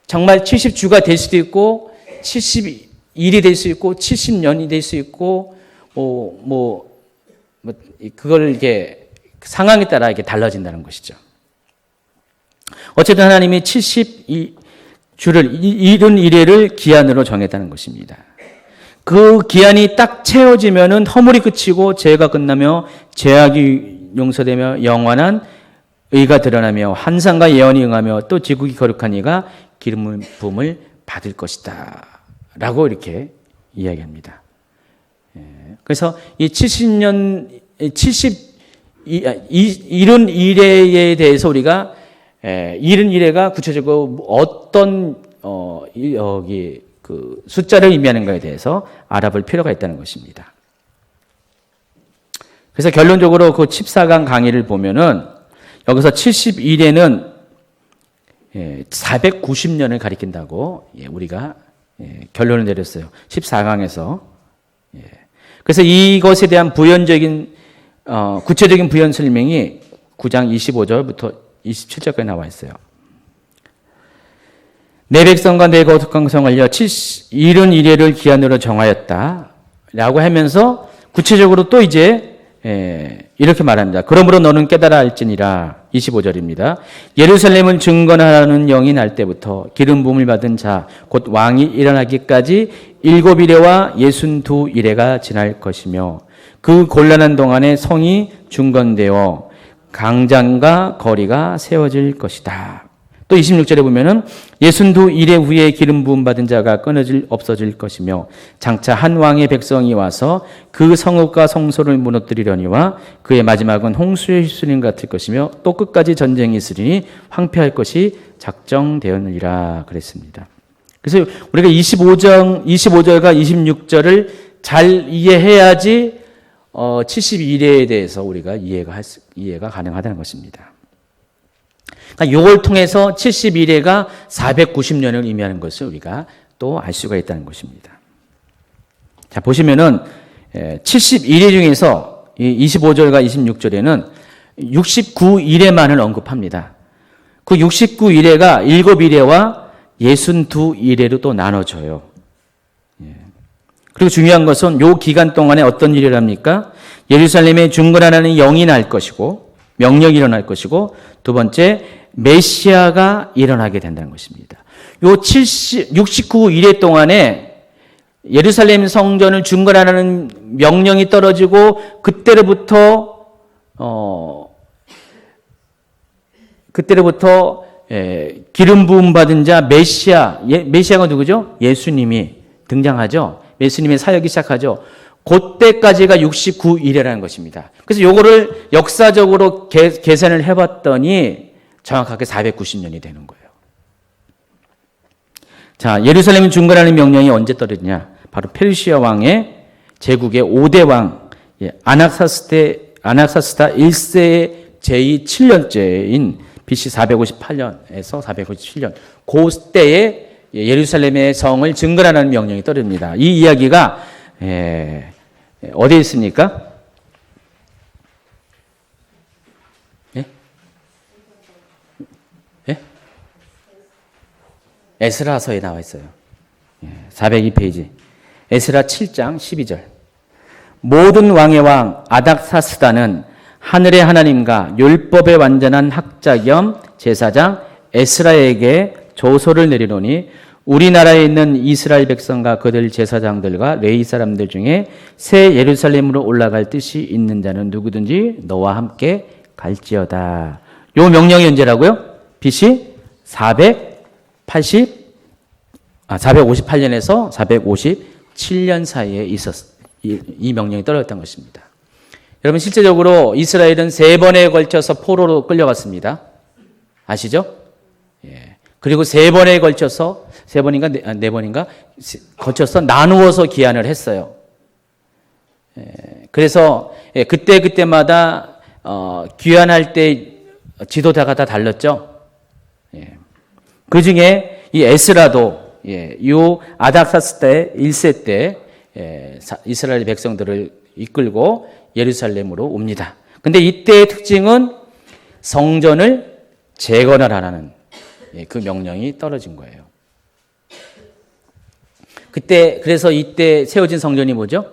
정말 70주가 될 수도 있고 71이 될 수 있고 70년이 될 수 있고 그걸 이렇게 상황에 따라 이렇게 달라진다는 것이죠. 어쨌든 하나님이 70주를 이른 이래를 기한으로 정했다는 것입니다. 그 기한이 딱 채워지면은 허물이 그치고 죄가 끝나며 죄악이 용서되며 영원한 의가 드러나며 환상과 예언이 응하며 또 지극히 거룩한 이가 기름 부음을 받을 것이다 라고 이렇게 이야기합니다. 그래서 이 70년 70이른 이래에 대해서 우리가 이른 이래가 구체적으로 어떤 여기 그 숫자를 의미하는가에 대해서 알아볼 필요가 있다는 것입니다. 그래서 결론적으로 그 14강 강의를 보면은 여기서 71에는 490년을 가리킨다고 우리가 결론을 내렸어요. 14강에서. 그래서 이것에 대한 부연적인 구체적인 부연 설명이 9장 25절부터 27절까지 나와 있어요. 내 백성과 내 거룩한 성을 위하여 이른 이래를 기한으로 정하였다 라고 하면서 구체적으로 또 이제 이렇게 말합니다. 그러므로 너는 깨달아 알지니라. 25절입니다. 예루살렘을 증거하는 영이 날 때부터 기름 부음을 받은 자 곧 왕이 일어나기까지 7이래와 62이래가 지날 것이며 그 곤란한 동안에 성이 중건되어 강장과 거리가 세워질 것이다. 또 26절에 보면은 62이래 후에 기름 부음 받은 자가 없어질 것이며 장차 한 왕의 백성이 와서 그 성읍과 성소를 무너뜨리려니와 그의 마지막은 홍수의 휩쓸림 같을 것이며 또 끝까지 전쟁이 있으리니 황폐할 것이 작정되었느니라 그랬습니다. 그래서 우리가 25절과 26절을 잘 이해해야지 72일에 대해서 우리가 이해가 가능하다는 것입니다. 그러니까 이걸 통해서 71회가 490년을 의미하는 것을 우리가 또 알 수가 있다는 것입니다. 자, 보시면은 71회 중에서 25절과 26절에는 69일에만을 언급합니다. 그 69일에가 7일에와 62일에로 또 나눠져요. 그리고 중요한 것은 이 기간 동안에 어떤 일을 합니까? 예루살렘에 중건하는 영이 날 것이고 명령이 일어날 것이고 두 번째 메시아가 일어나게 된다는 것입니다. 요 69일의 동안에 예루살렘 성전을 중건하는 명령이 떨어지고 그때로부터 기름 부음 받은 자 메시아가 누구죠? 예수님이 등장하죠. 예수님의 사역이 시작하죠. 그때까지가 69일이라는 것입니다. 그래서 요거를 역사적으로 계산을 해봤더니 정확하게 490년이 되는 거예요. 자, 예루살렘을 중건하는 명령이 언제 떨어지냐? 바로 페르시아 왕의 제국의 5대 왕 아낙사스다 1세의 제7년째인 BC 458년에서 497년 그때에 예루살렘의 성을 증거하는 명령이 떨어집니다. 이 이야기가 어디에 있습니까? 예? 예? 에스라서에 나와 있어요. 402페이지. 에스라 7장 12절. 모든 왕의 왕 아닥사스다는 하늘의 하나님과 율법의 완전한 학자 겸 제사장 에스라에게 조서를 내리노니 우리나라에 있는 이스라엘 백성과 그들 제사장들과 레위 사람들 중에 새 예루살렘으로 올라갈 뜻이 있는 자는 누구든지 너와 함께 갈지어다. 요 명령이 언제라고요? BC 458년에서 457년 사이에 이 명령이 떨어졌던 것입니다. 여러분, 실제적으로 이스라엘은 3번에 걸쳐서 포로로 끌려갔습니다. 아시죠? 예. 그리고 3번에 걸쳐서 4번인가 거쳐서 나누어서 귀환을 했어요. 예. 그래서 그때마다 귀환할 때 지도자가 다 달랐죠. 예. 그 중에 이 에스라도 이 아닥사스 때 1세 때 이스라엘 백성들을 이끌고 예루살렘으로 옵니다. 근데 이때의 특징은 성전을 재건하라는 그 명령이 떨어진 거예요. 그래서 이때 세워진 성전이 뭐죠?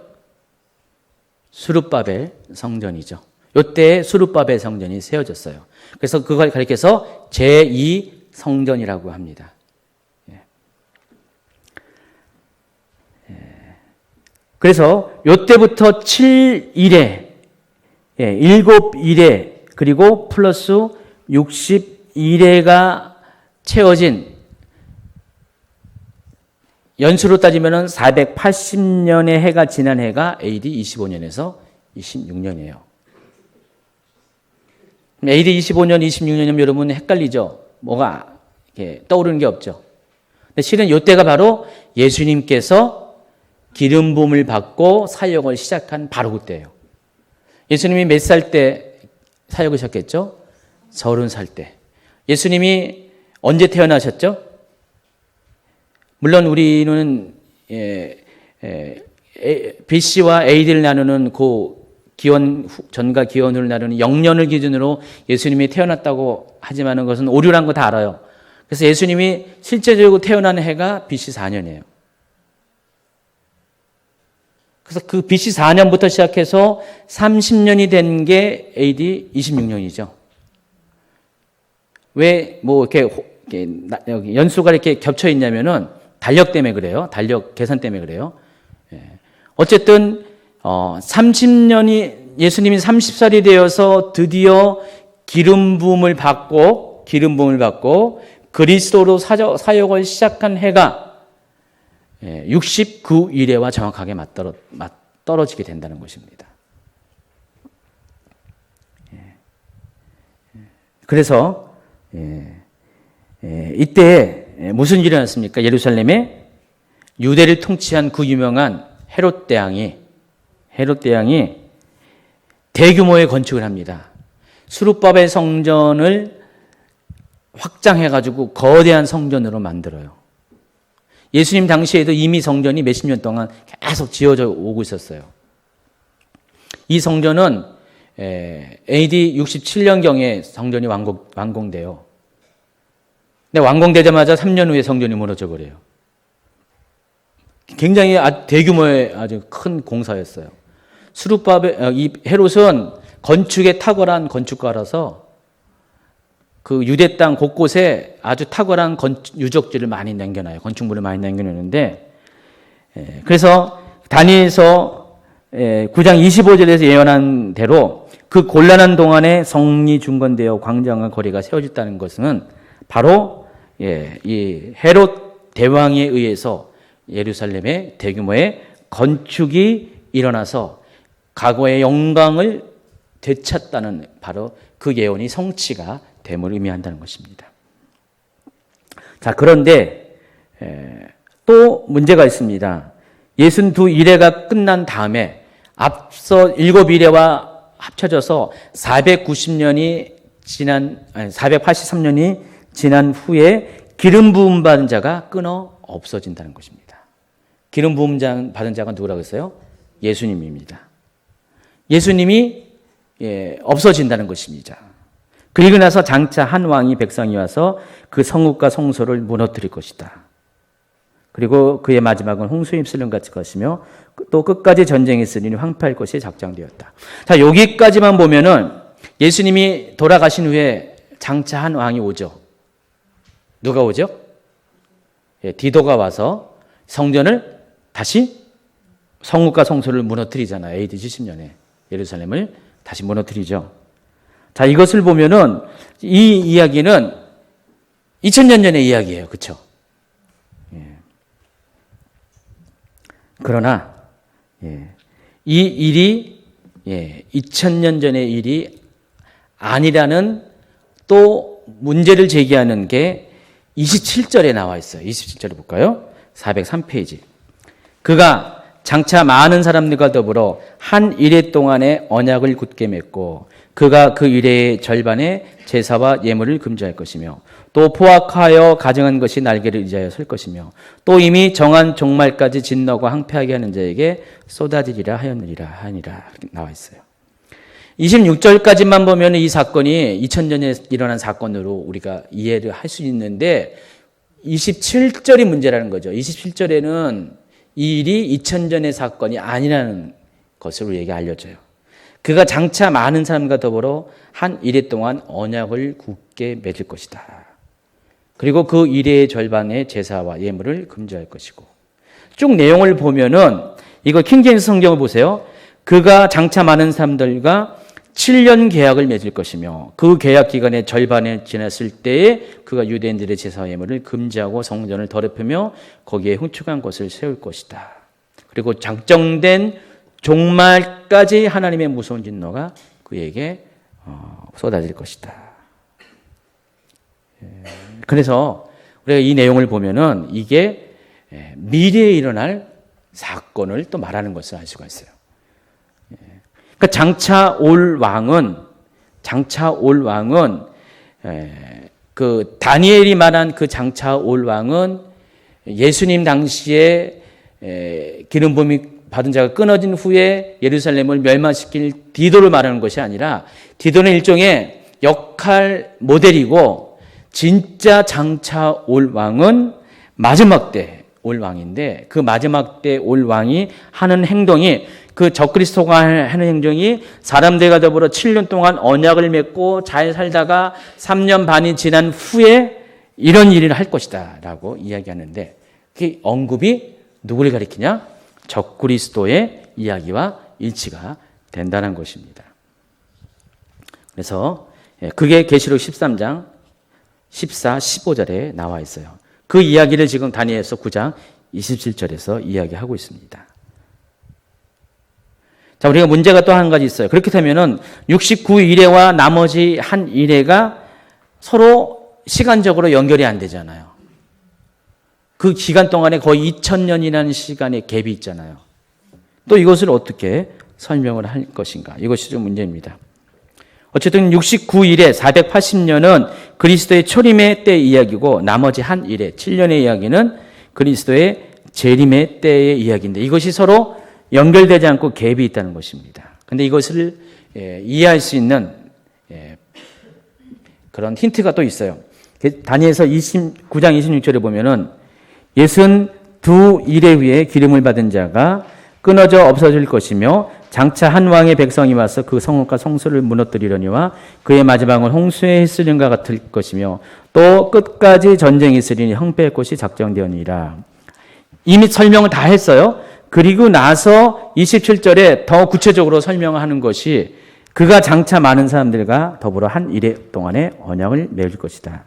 수룹바벨 성전이죠. 이때 수룹바벨 성전이 세워졌어요. 그래서 그걸 가리켜서 제2 성전이라고 합니다. 그래서 이때부터 7일에 7일에 그리고 플러스 61회가 채워진 연수로 따지면 480년의 해가 지난 해가 AD 25년에서 26년이에요. AD 25년, 26년이면 여러분 헷갈리죠? 뭐가 이렇게 떠오르는 게 없죠? 근데 실은 이때가 바로 예수님께서 기름 부음을 받고 사역을 시작한 바로 그때예요. 예수님이 몇 살 때 사역을 시작했죠? 30살 때. 예수님이 언제 태어나셨죠? 물론 우리는 BC와 AD를 나누는 그 전과 기원을 나누는 영년을 기준으로 예수님이 태어났다고 하지만 그것은 오류란 거 다 알아요. 그래서 예수님이 실제적으로 태어난 해가 BC 4년이에요. 그래서 그 BC 4년부터 시작해서 30년이 된 게 AD 26년이죠. 왜 이렇게 연수가 이렇게 겹쳐 있냐면은 달력 때문에 그래요. 달력 계산 때문에 그래요. 어쨌든 30년이 예수님이 30살이 되어서 드디어 기름 부음을 받고 그리스도로 사역을 시작한 해가 69일에와 정확하게 맞떨어지게 된다는 것입니다. 그래서 이때 무슨 일이 일어났습니까? 예루살렘에 유대를 통치한 그 유명한 헤롯 대왕이 대규모의 건축을 합니다. 수룹바벨 성전을 확장해가지고 거대한 성전으로 만들어요. 예수님 당시에도 이미 성전이 몇십 년 동안 계속 지어져 오고 있었어요. 이 성전은 AD 67년경에 성전이 완공돼요. 근데 완공되자마자 3년 후에 성전이 무너져 버려요. 굉장히 대규모의 아주 큰 공사였어요. 이 헤롯은 건축에 탁월한 건축가라서 그 유대 땅 곳곳에 아주 탁월한 유적지를 많이 남겨놔요. 건축물을 많이 남겨놓는데, 그래서 다니엘서 9장 25절에서 예언한 대로 그 곤란한 동안에 성리 중건되어 광장과 거리가 세워졌다는 것은 바로 이 헤롯 대왕에 의해서 예루살렘에 대규모의 건축이 일어나서 과거의 영광을 되찾다는 바로 그 예언이 성취가 됨을 의미한다는 것입니다. 자, 그런데 또 문제가 있습니다. 62일회가 끝난 다음에 앞서 7일회와 합쳐져서 483년이 지난 후에 기름 부음 받은 자가 끊어 없어진다는 것입니다. 기름 부음 받은 자가 누구라고 했어요? 예수님입니다. 예수님이 없어진다는 것입니다. 그리고 나서 장차 한 왕이 백성이 와서 그 성읍과 성소를 무너뜨릴 것이다. 그리고 그의 마지막은 홍수에 휩쓸린 것이며 또 끝까지 전쟁이 있으니 황폐할 것이 작정되었다. 자, 여기까지만 보면은 예수님이 돌아가신 후에 장차 한 왕이 오죠. 누가 오죠? 디도가 와서 성전을 다시 성읍과 성소를 무너뜨리잖아요. AD 70년에 예루살렘을 다시 무너뜨리죠. 자, 이것을 보면은 이 이야기는 2000년 전의 이야기예요. 그렇죠? 그러나 이 일이 2000년 전의 일이 아니라는 또 문제를 제기하는 게 27절에 나와 있어요. 27절에 볼까요? 403페이지. 그가 장차 많은 사람들과 더불어 한 이레 동안의 언약을 굳게 맺고 그가 그 이레의 절반에 제사와 예물을 금지할 것이며 또 포악하여 가정한 것이 날개를 의지하여 설 것이며 또 이미 정한 종말까지 진노하고 항폐하게 하는 자에게 쏟아지리라 하였느니라 이렇게 나와 있어요. 26절까지만 보면 이 사건이 2000년에 일어난 사건으로 우리가 이해를 할 수 있는데 27절이 문제라는 거죠. 27절에는 이 일이 2000년의 사건이 아니라는 것을 우리에게 알려줘요. 그가 장차 많은 사람과 더불어 한 이레 동안 언약을 굳게 맺을 것이다. 그리고 그 이레의 절반의 제사와 예물을 금지할 것이고 쭉 내용을 보면은 이거 킹제임스 성경을 보세요. 그가 장차 많은 사람들과 7년 계약을 맺을 것이며 그 계약 기간의 절반에 지났을 때에 그가 유대인들의 제사와 예물을 금지하고 성전을 더럽히며 거기에 흉측한 것을 세울 것이다. 그리고 작정된 종말까지 하나님의 무서운 진노가 그에게 쏟아질 것이다. 그래서 우리가 이 내용을 보면은 이게 미래에 일어날 사건을 또 말하는 것을 알 수가 있어요. 그러니까 장차 올 왕은 그 다니엘이 말한 그 장차 올 왕은 예수님 당시에 기름 부음이 받은 자가 끊어진 후에 예루살렘을 멸망시킬 디도를 말하는 것이 아니라 디도는 일종의 역할 모델이고 진짜 장차 올 왕은 마지막 때 올 왕인데 그 마지막 때 올 왕이 하는 행동이 그 적그리스도가 하는 행동이 사람들과 더불어 7년 동안 언약을 맺고 잘 살다가 3년 반이 지난 후에 이런 일을 할 것이다 라고 이야기하는데 그 언급이 누구를 가리키냐? 적그리스도의 이야기와 일치가 된다는 것입니다. 그래서 그게 계시록 13장 14, 15절에 나와 있어요. 그 이야기를 지금 다니엘서 9장 27절에서 이야기하고 있습니다. 자, 우리가 문제가 또 한 가지 있어요. 그렇게 되면은 69일에와 나머지 한 일회가 서로 시간적으로 연결이 안 되잖아요. 그 기간 동안에 거의 2000년이라는 시간의 갭이 있잖아요. 또 이것을 어떻게 설명을 할 것인가? 이것이 좀 문제입니다. 어쨌든 69일에 480년은 그리스도의 초림의 때 이야기고 나머지 한 일에 7년의 이야기는 그리스도의 재림의 때의 이야기인데 이것이 서로 연결되지 않고 갭이 있다는 것입니다. 그런데 이것을 이해할 수 있는 그런 힌트가 또 있어요. 다니엘서 9장 26절에 보면은 62일에 위에 기름을 받은 자가 끊어져 없어질 것이며 장차 한 왕의 백성이 와서 그 성읍과 성소를 무너뜨리려니와 그의 마지막은 홍수에 휩쓸림과 같을 것이며 또 끝까지 전쟁이 있으리니 황폐할 것이 작정되었느니라. 이미 설명을 다 했어요. 그리고 나서 27절에 더 구체적으로 설명하는 것이 그가 장차 많은 사람들과 더불어 한 이레 동안의 언약을 맺을 것이다.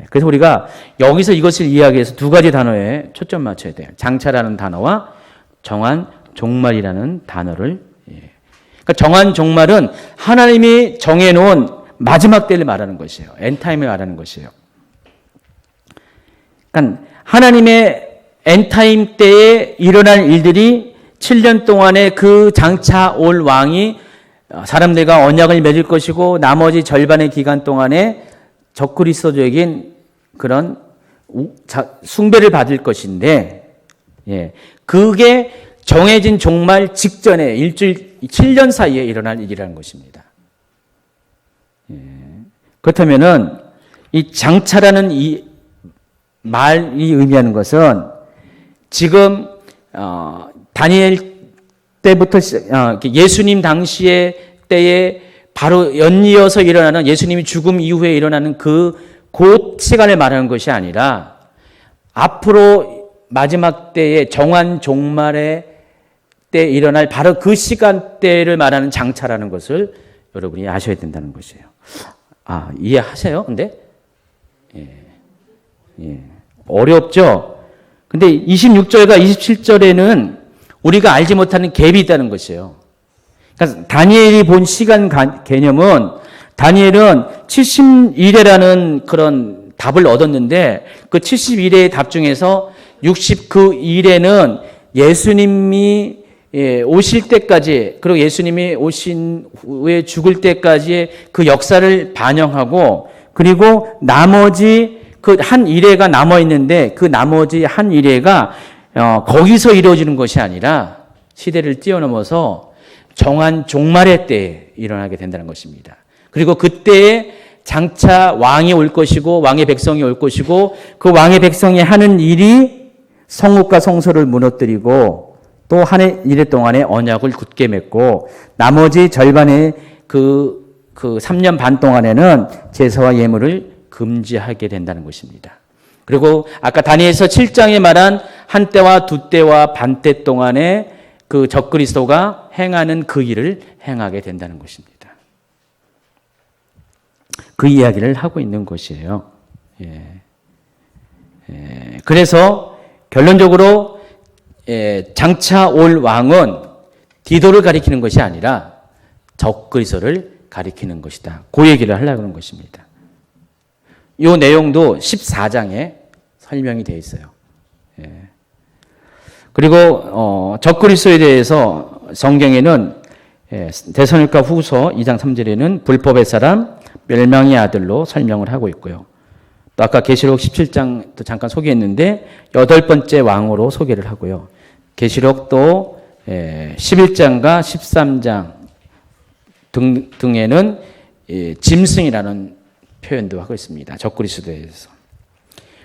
그래서 우리가 여기서 이것을 이야기해서 두 가지 단어에 초점 맞춰야 돼요. 장차라는 단어와 정한 종말이라는 단어를. 그러니까 정한 종말은 하나님이 정해놓은 마지막 때를 말하는 것이에요. 엔타임을 말하는 것이에요. 그러니까 하나님의 엔타임 때에 일어날 일들이 7년 동안의 그 장차 올 왕이 사람들과 언약을 맺을 것이고 나머지 절반의 기간 동안에 적그리스도적인 그런 숭배를 받을 것인데 그게 정해진 종말 직전에 일주일 7년 사이에 일어날 일이라는 것입니다. 그렇다면은 이 장차라는 이 말이 의미하는 것은 지금 다니엘 때부터 예수님 당시의 때에 바로 연이어서 일어나는 예수님이 죽음 이후에 일어나는 그 시간을 말하는 것이 아니라 앞으로 마지막 때에 정한 종말의 때 일어날 바로 그 시간대를 말하는 장차라는 것을 여러분이 아셔야 된다는 것이에요. 이해하세요? 근데? 예. 어렵죠? 근데 26절과 27절에는 우리가 알지 못하는 갭이 있다는 것이에요. 그러니까 다니엘이 본 시간 개념은 다니엘은 70일에라는 그런 답을 얻었는데 그 71회의 답 중에서 69일에는 예수님이 오실 때까지 그리고 예수님이 오신 후에 죽을 때까지의 그 역사를 반영하고 그리고 나머지 그 한 일회가 남아 있는데 그 나머지 한 일회가 거기서 이루어지는 것이 아니라 시대를 뛰어넘어서 정한 종말의 때에 일어나게 된다는 것입니다. 그리고 그때에 장차 왕이 올 것이고 왕의 백성이 올 것이고 그 왕의 백성이 하는 일이 성읍과 성소를 무너뜨리고 또 한 일해 동안에 언약을 굳게 맺고 나머지 절반의 그 3년 반 동안에는 제사와 예물을 금지하게 된다는 것입니다. 그리고 아까 다니엘서 7장에 말한 한 때와 두 때와 반 때 동안에 그 적그리스도가 행하는 그 일을 행하게 된다는 것입니다. 그 이야기를 하고 있는 것이에요. 그래서 결론적으로 장차 올 왕은 디도를 가리키는 것이 아니라 적그리스도를 가리키는 것이다. 그 얘기를 하려고 하는 것입니다. 이 내용도 14장에 설명이 되어 있어요. 그리고 적그리스도에 대해서 성경에는 데살로니가 후서 2장 3절에는 불법의 사람, 멸망의 아들로 설명을 하고 있고요. 또 아까 계시록 17장도 잠깐 소개했는데 8번째 왕으로 소개를 하고요. 계시록 또 11장과 13장 등에는 짐승이라는 표현도 하고 있습니다. 적그리스도에 대해서.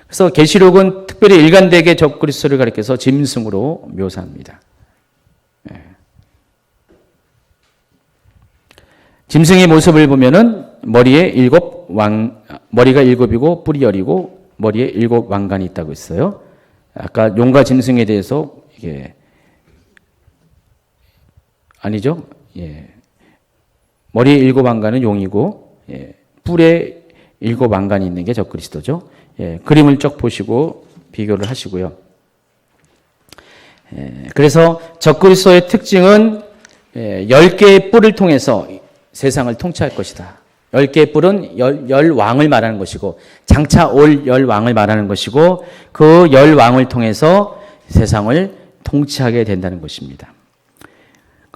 그래서 계시록은 특별히 일관되게 적그리스도를 가리켜서 짐승으로 묘사합니다. 짐승의 모습을 보면은 머리가 일곱이고 뿔이 열이고 머리에 7 왕관이 있다고 했어요. 아까 용과 짐승에 대해서 이게 아니죠? 머리에 7 왕관은 용이고 뿔에 7 왕관이 있는 게 적그리스도죠. 그림을 쭉 보시고 비교를 하시고요. 그래서 적그리스도의 특징은 10개의 뿔을 통해서 세상을 통치할 것이다. 10개의 뿔은 10왕을 말하는 것이고 장차 올 10왕을 말하는 것이고 그 10왕을 통해서 세상을 통치하게 된다는 것입니다.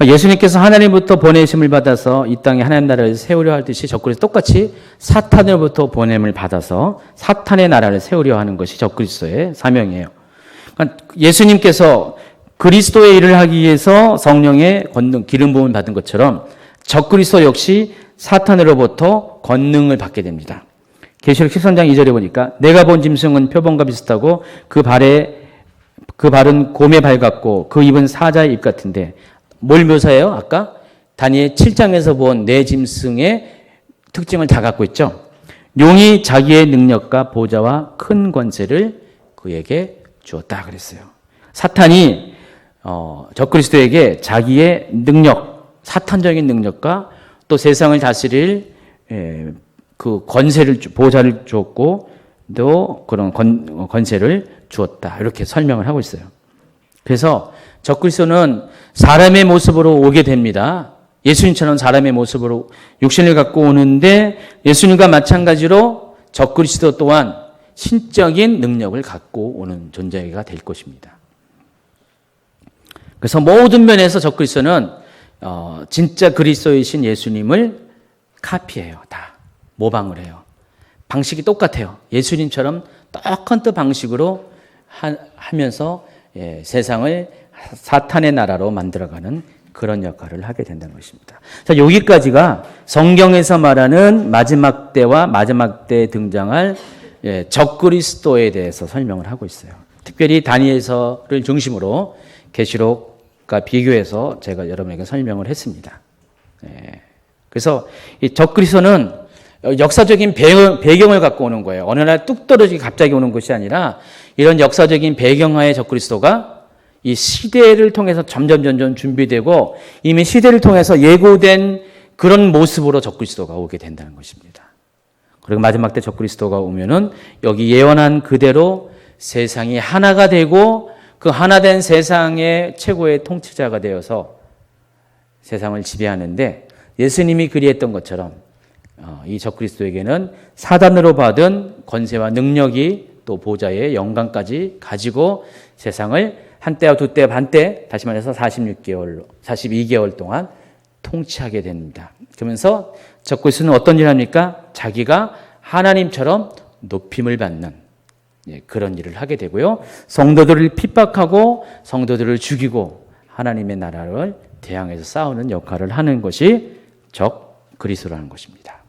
예수님께서 하나님부터 보내심을 받아서 이 땅에 하나님 나라를 세우려 할 듯이 적그리스도 똑같이 사탄으로부터 보냄을 받아서 사탄의 나라를 세우려 하는 것이 적그리스도의 사명이에요. 그러니까 예수님께서 그리스도의 일을 하기 위해서 성령의 권능, 기름 부음을 받은 것처럼 적그리스도 역시 사탄으로부터 권능을 받게 됩니다. 계시록 13장 2절에 보니까 내가 본 짐승은 표범과 비슷하고 그 발은 곰의 발 같고 그 입은 사자의 입 같은데 뭘 묘사해요? 아까 다니엘 7장에서 본 네 짐승의 특징을 다 갖고 있죠. 용이 자기의 능력과 보좌와 큰 권세를 그에게 주었다 그랬어요. 사탄이 적그리스도에게 자기의 능력, 사탄적인 능력과 또 세상을 다스릴 그 권세를 보좌를 주었고 또 그런 권세를 주었다 이렇게 설명을 하고 있어요. 그래서 적그리스도는 사람의 모습으로 오게 됩니다. 예수님처럼 사람의 모습으로 육신을 갖고 오는데 예수님과 마찬가지로 적그리스도 또한 신적인 능력을 갖고 오는 존재가 될 것입니다. 그래서 모든 면에서 적그리스도는 진짜 그리스도이신 예수님을 카피해요. 다 모방을 해요. 방식이 똑같아요. 예수님처럼 똑같은 방식으로 하면서 세상을 사탄의 나라로 만들어가는 그런 역할을 하게 된다는 것입니다. 자, 여기까지가 성경에서 말하는 마지막 때와 마지막 때에 등장할 적그리스도에 대해서 설명을 하고 있어요. 특별히 다니엘서를 중심으로 계시록과 비교해서 제가 여러분에게 설명을 했습니다. 그래서 이 적그리스도는 역사적인 배경을 갖고 오는 거예요. 어느 날 뚝 떨어지게 갑자기 오는 것이 아니라 이런 역사적인 배경하에 적그리스도가 이 시대를 통해서 점점 준비되고 이미 시대를 통해서 예고된 그런 모습으로 적그리스도가 오게 된다는 것입니다. 그리고 마지막 때 적그리스도가 오면은 여기 예언한 그대로 세상이 하나가 되고 그 하나된 세상의 최고의 통치자가 되어서 세상을 지배하는데 예수님이 그리했던 것처럼 이 적그리스도에게는 사단으로 받은 권세와 능력이 또 보좌의 영광까지 가지고 세상을 한때와 두때 반때 다시 말해서 42개월 동안 통치하게 됩니다. 그러면서 적그리스도는 어떤 일을 합니까? 자기가 하나님처럼 높임을 받는 그런 일을 하게 되고요. 성도들을 핍박하고 성도들을 죽이고 하나님의 나라를 대항해서 싸우는 역할을 하는 것이 적그리스도라는 것입니다.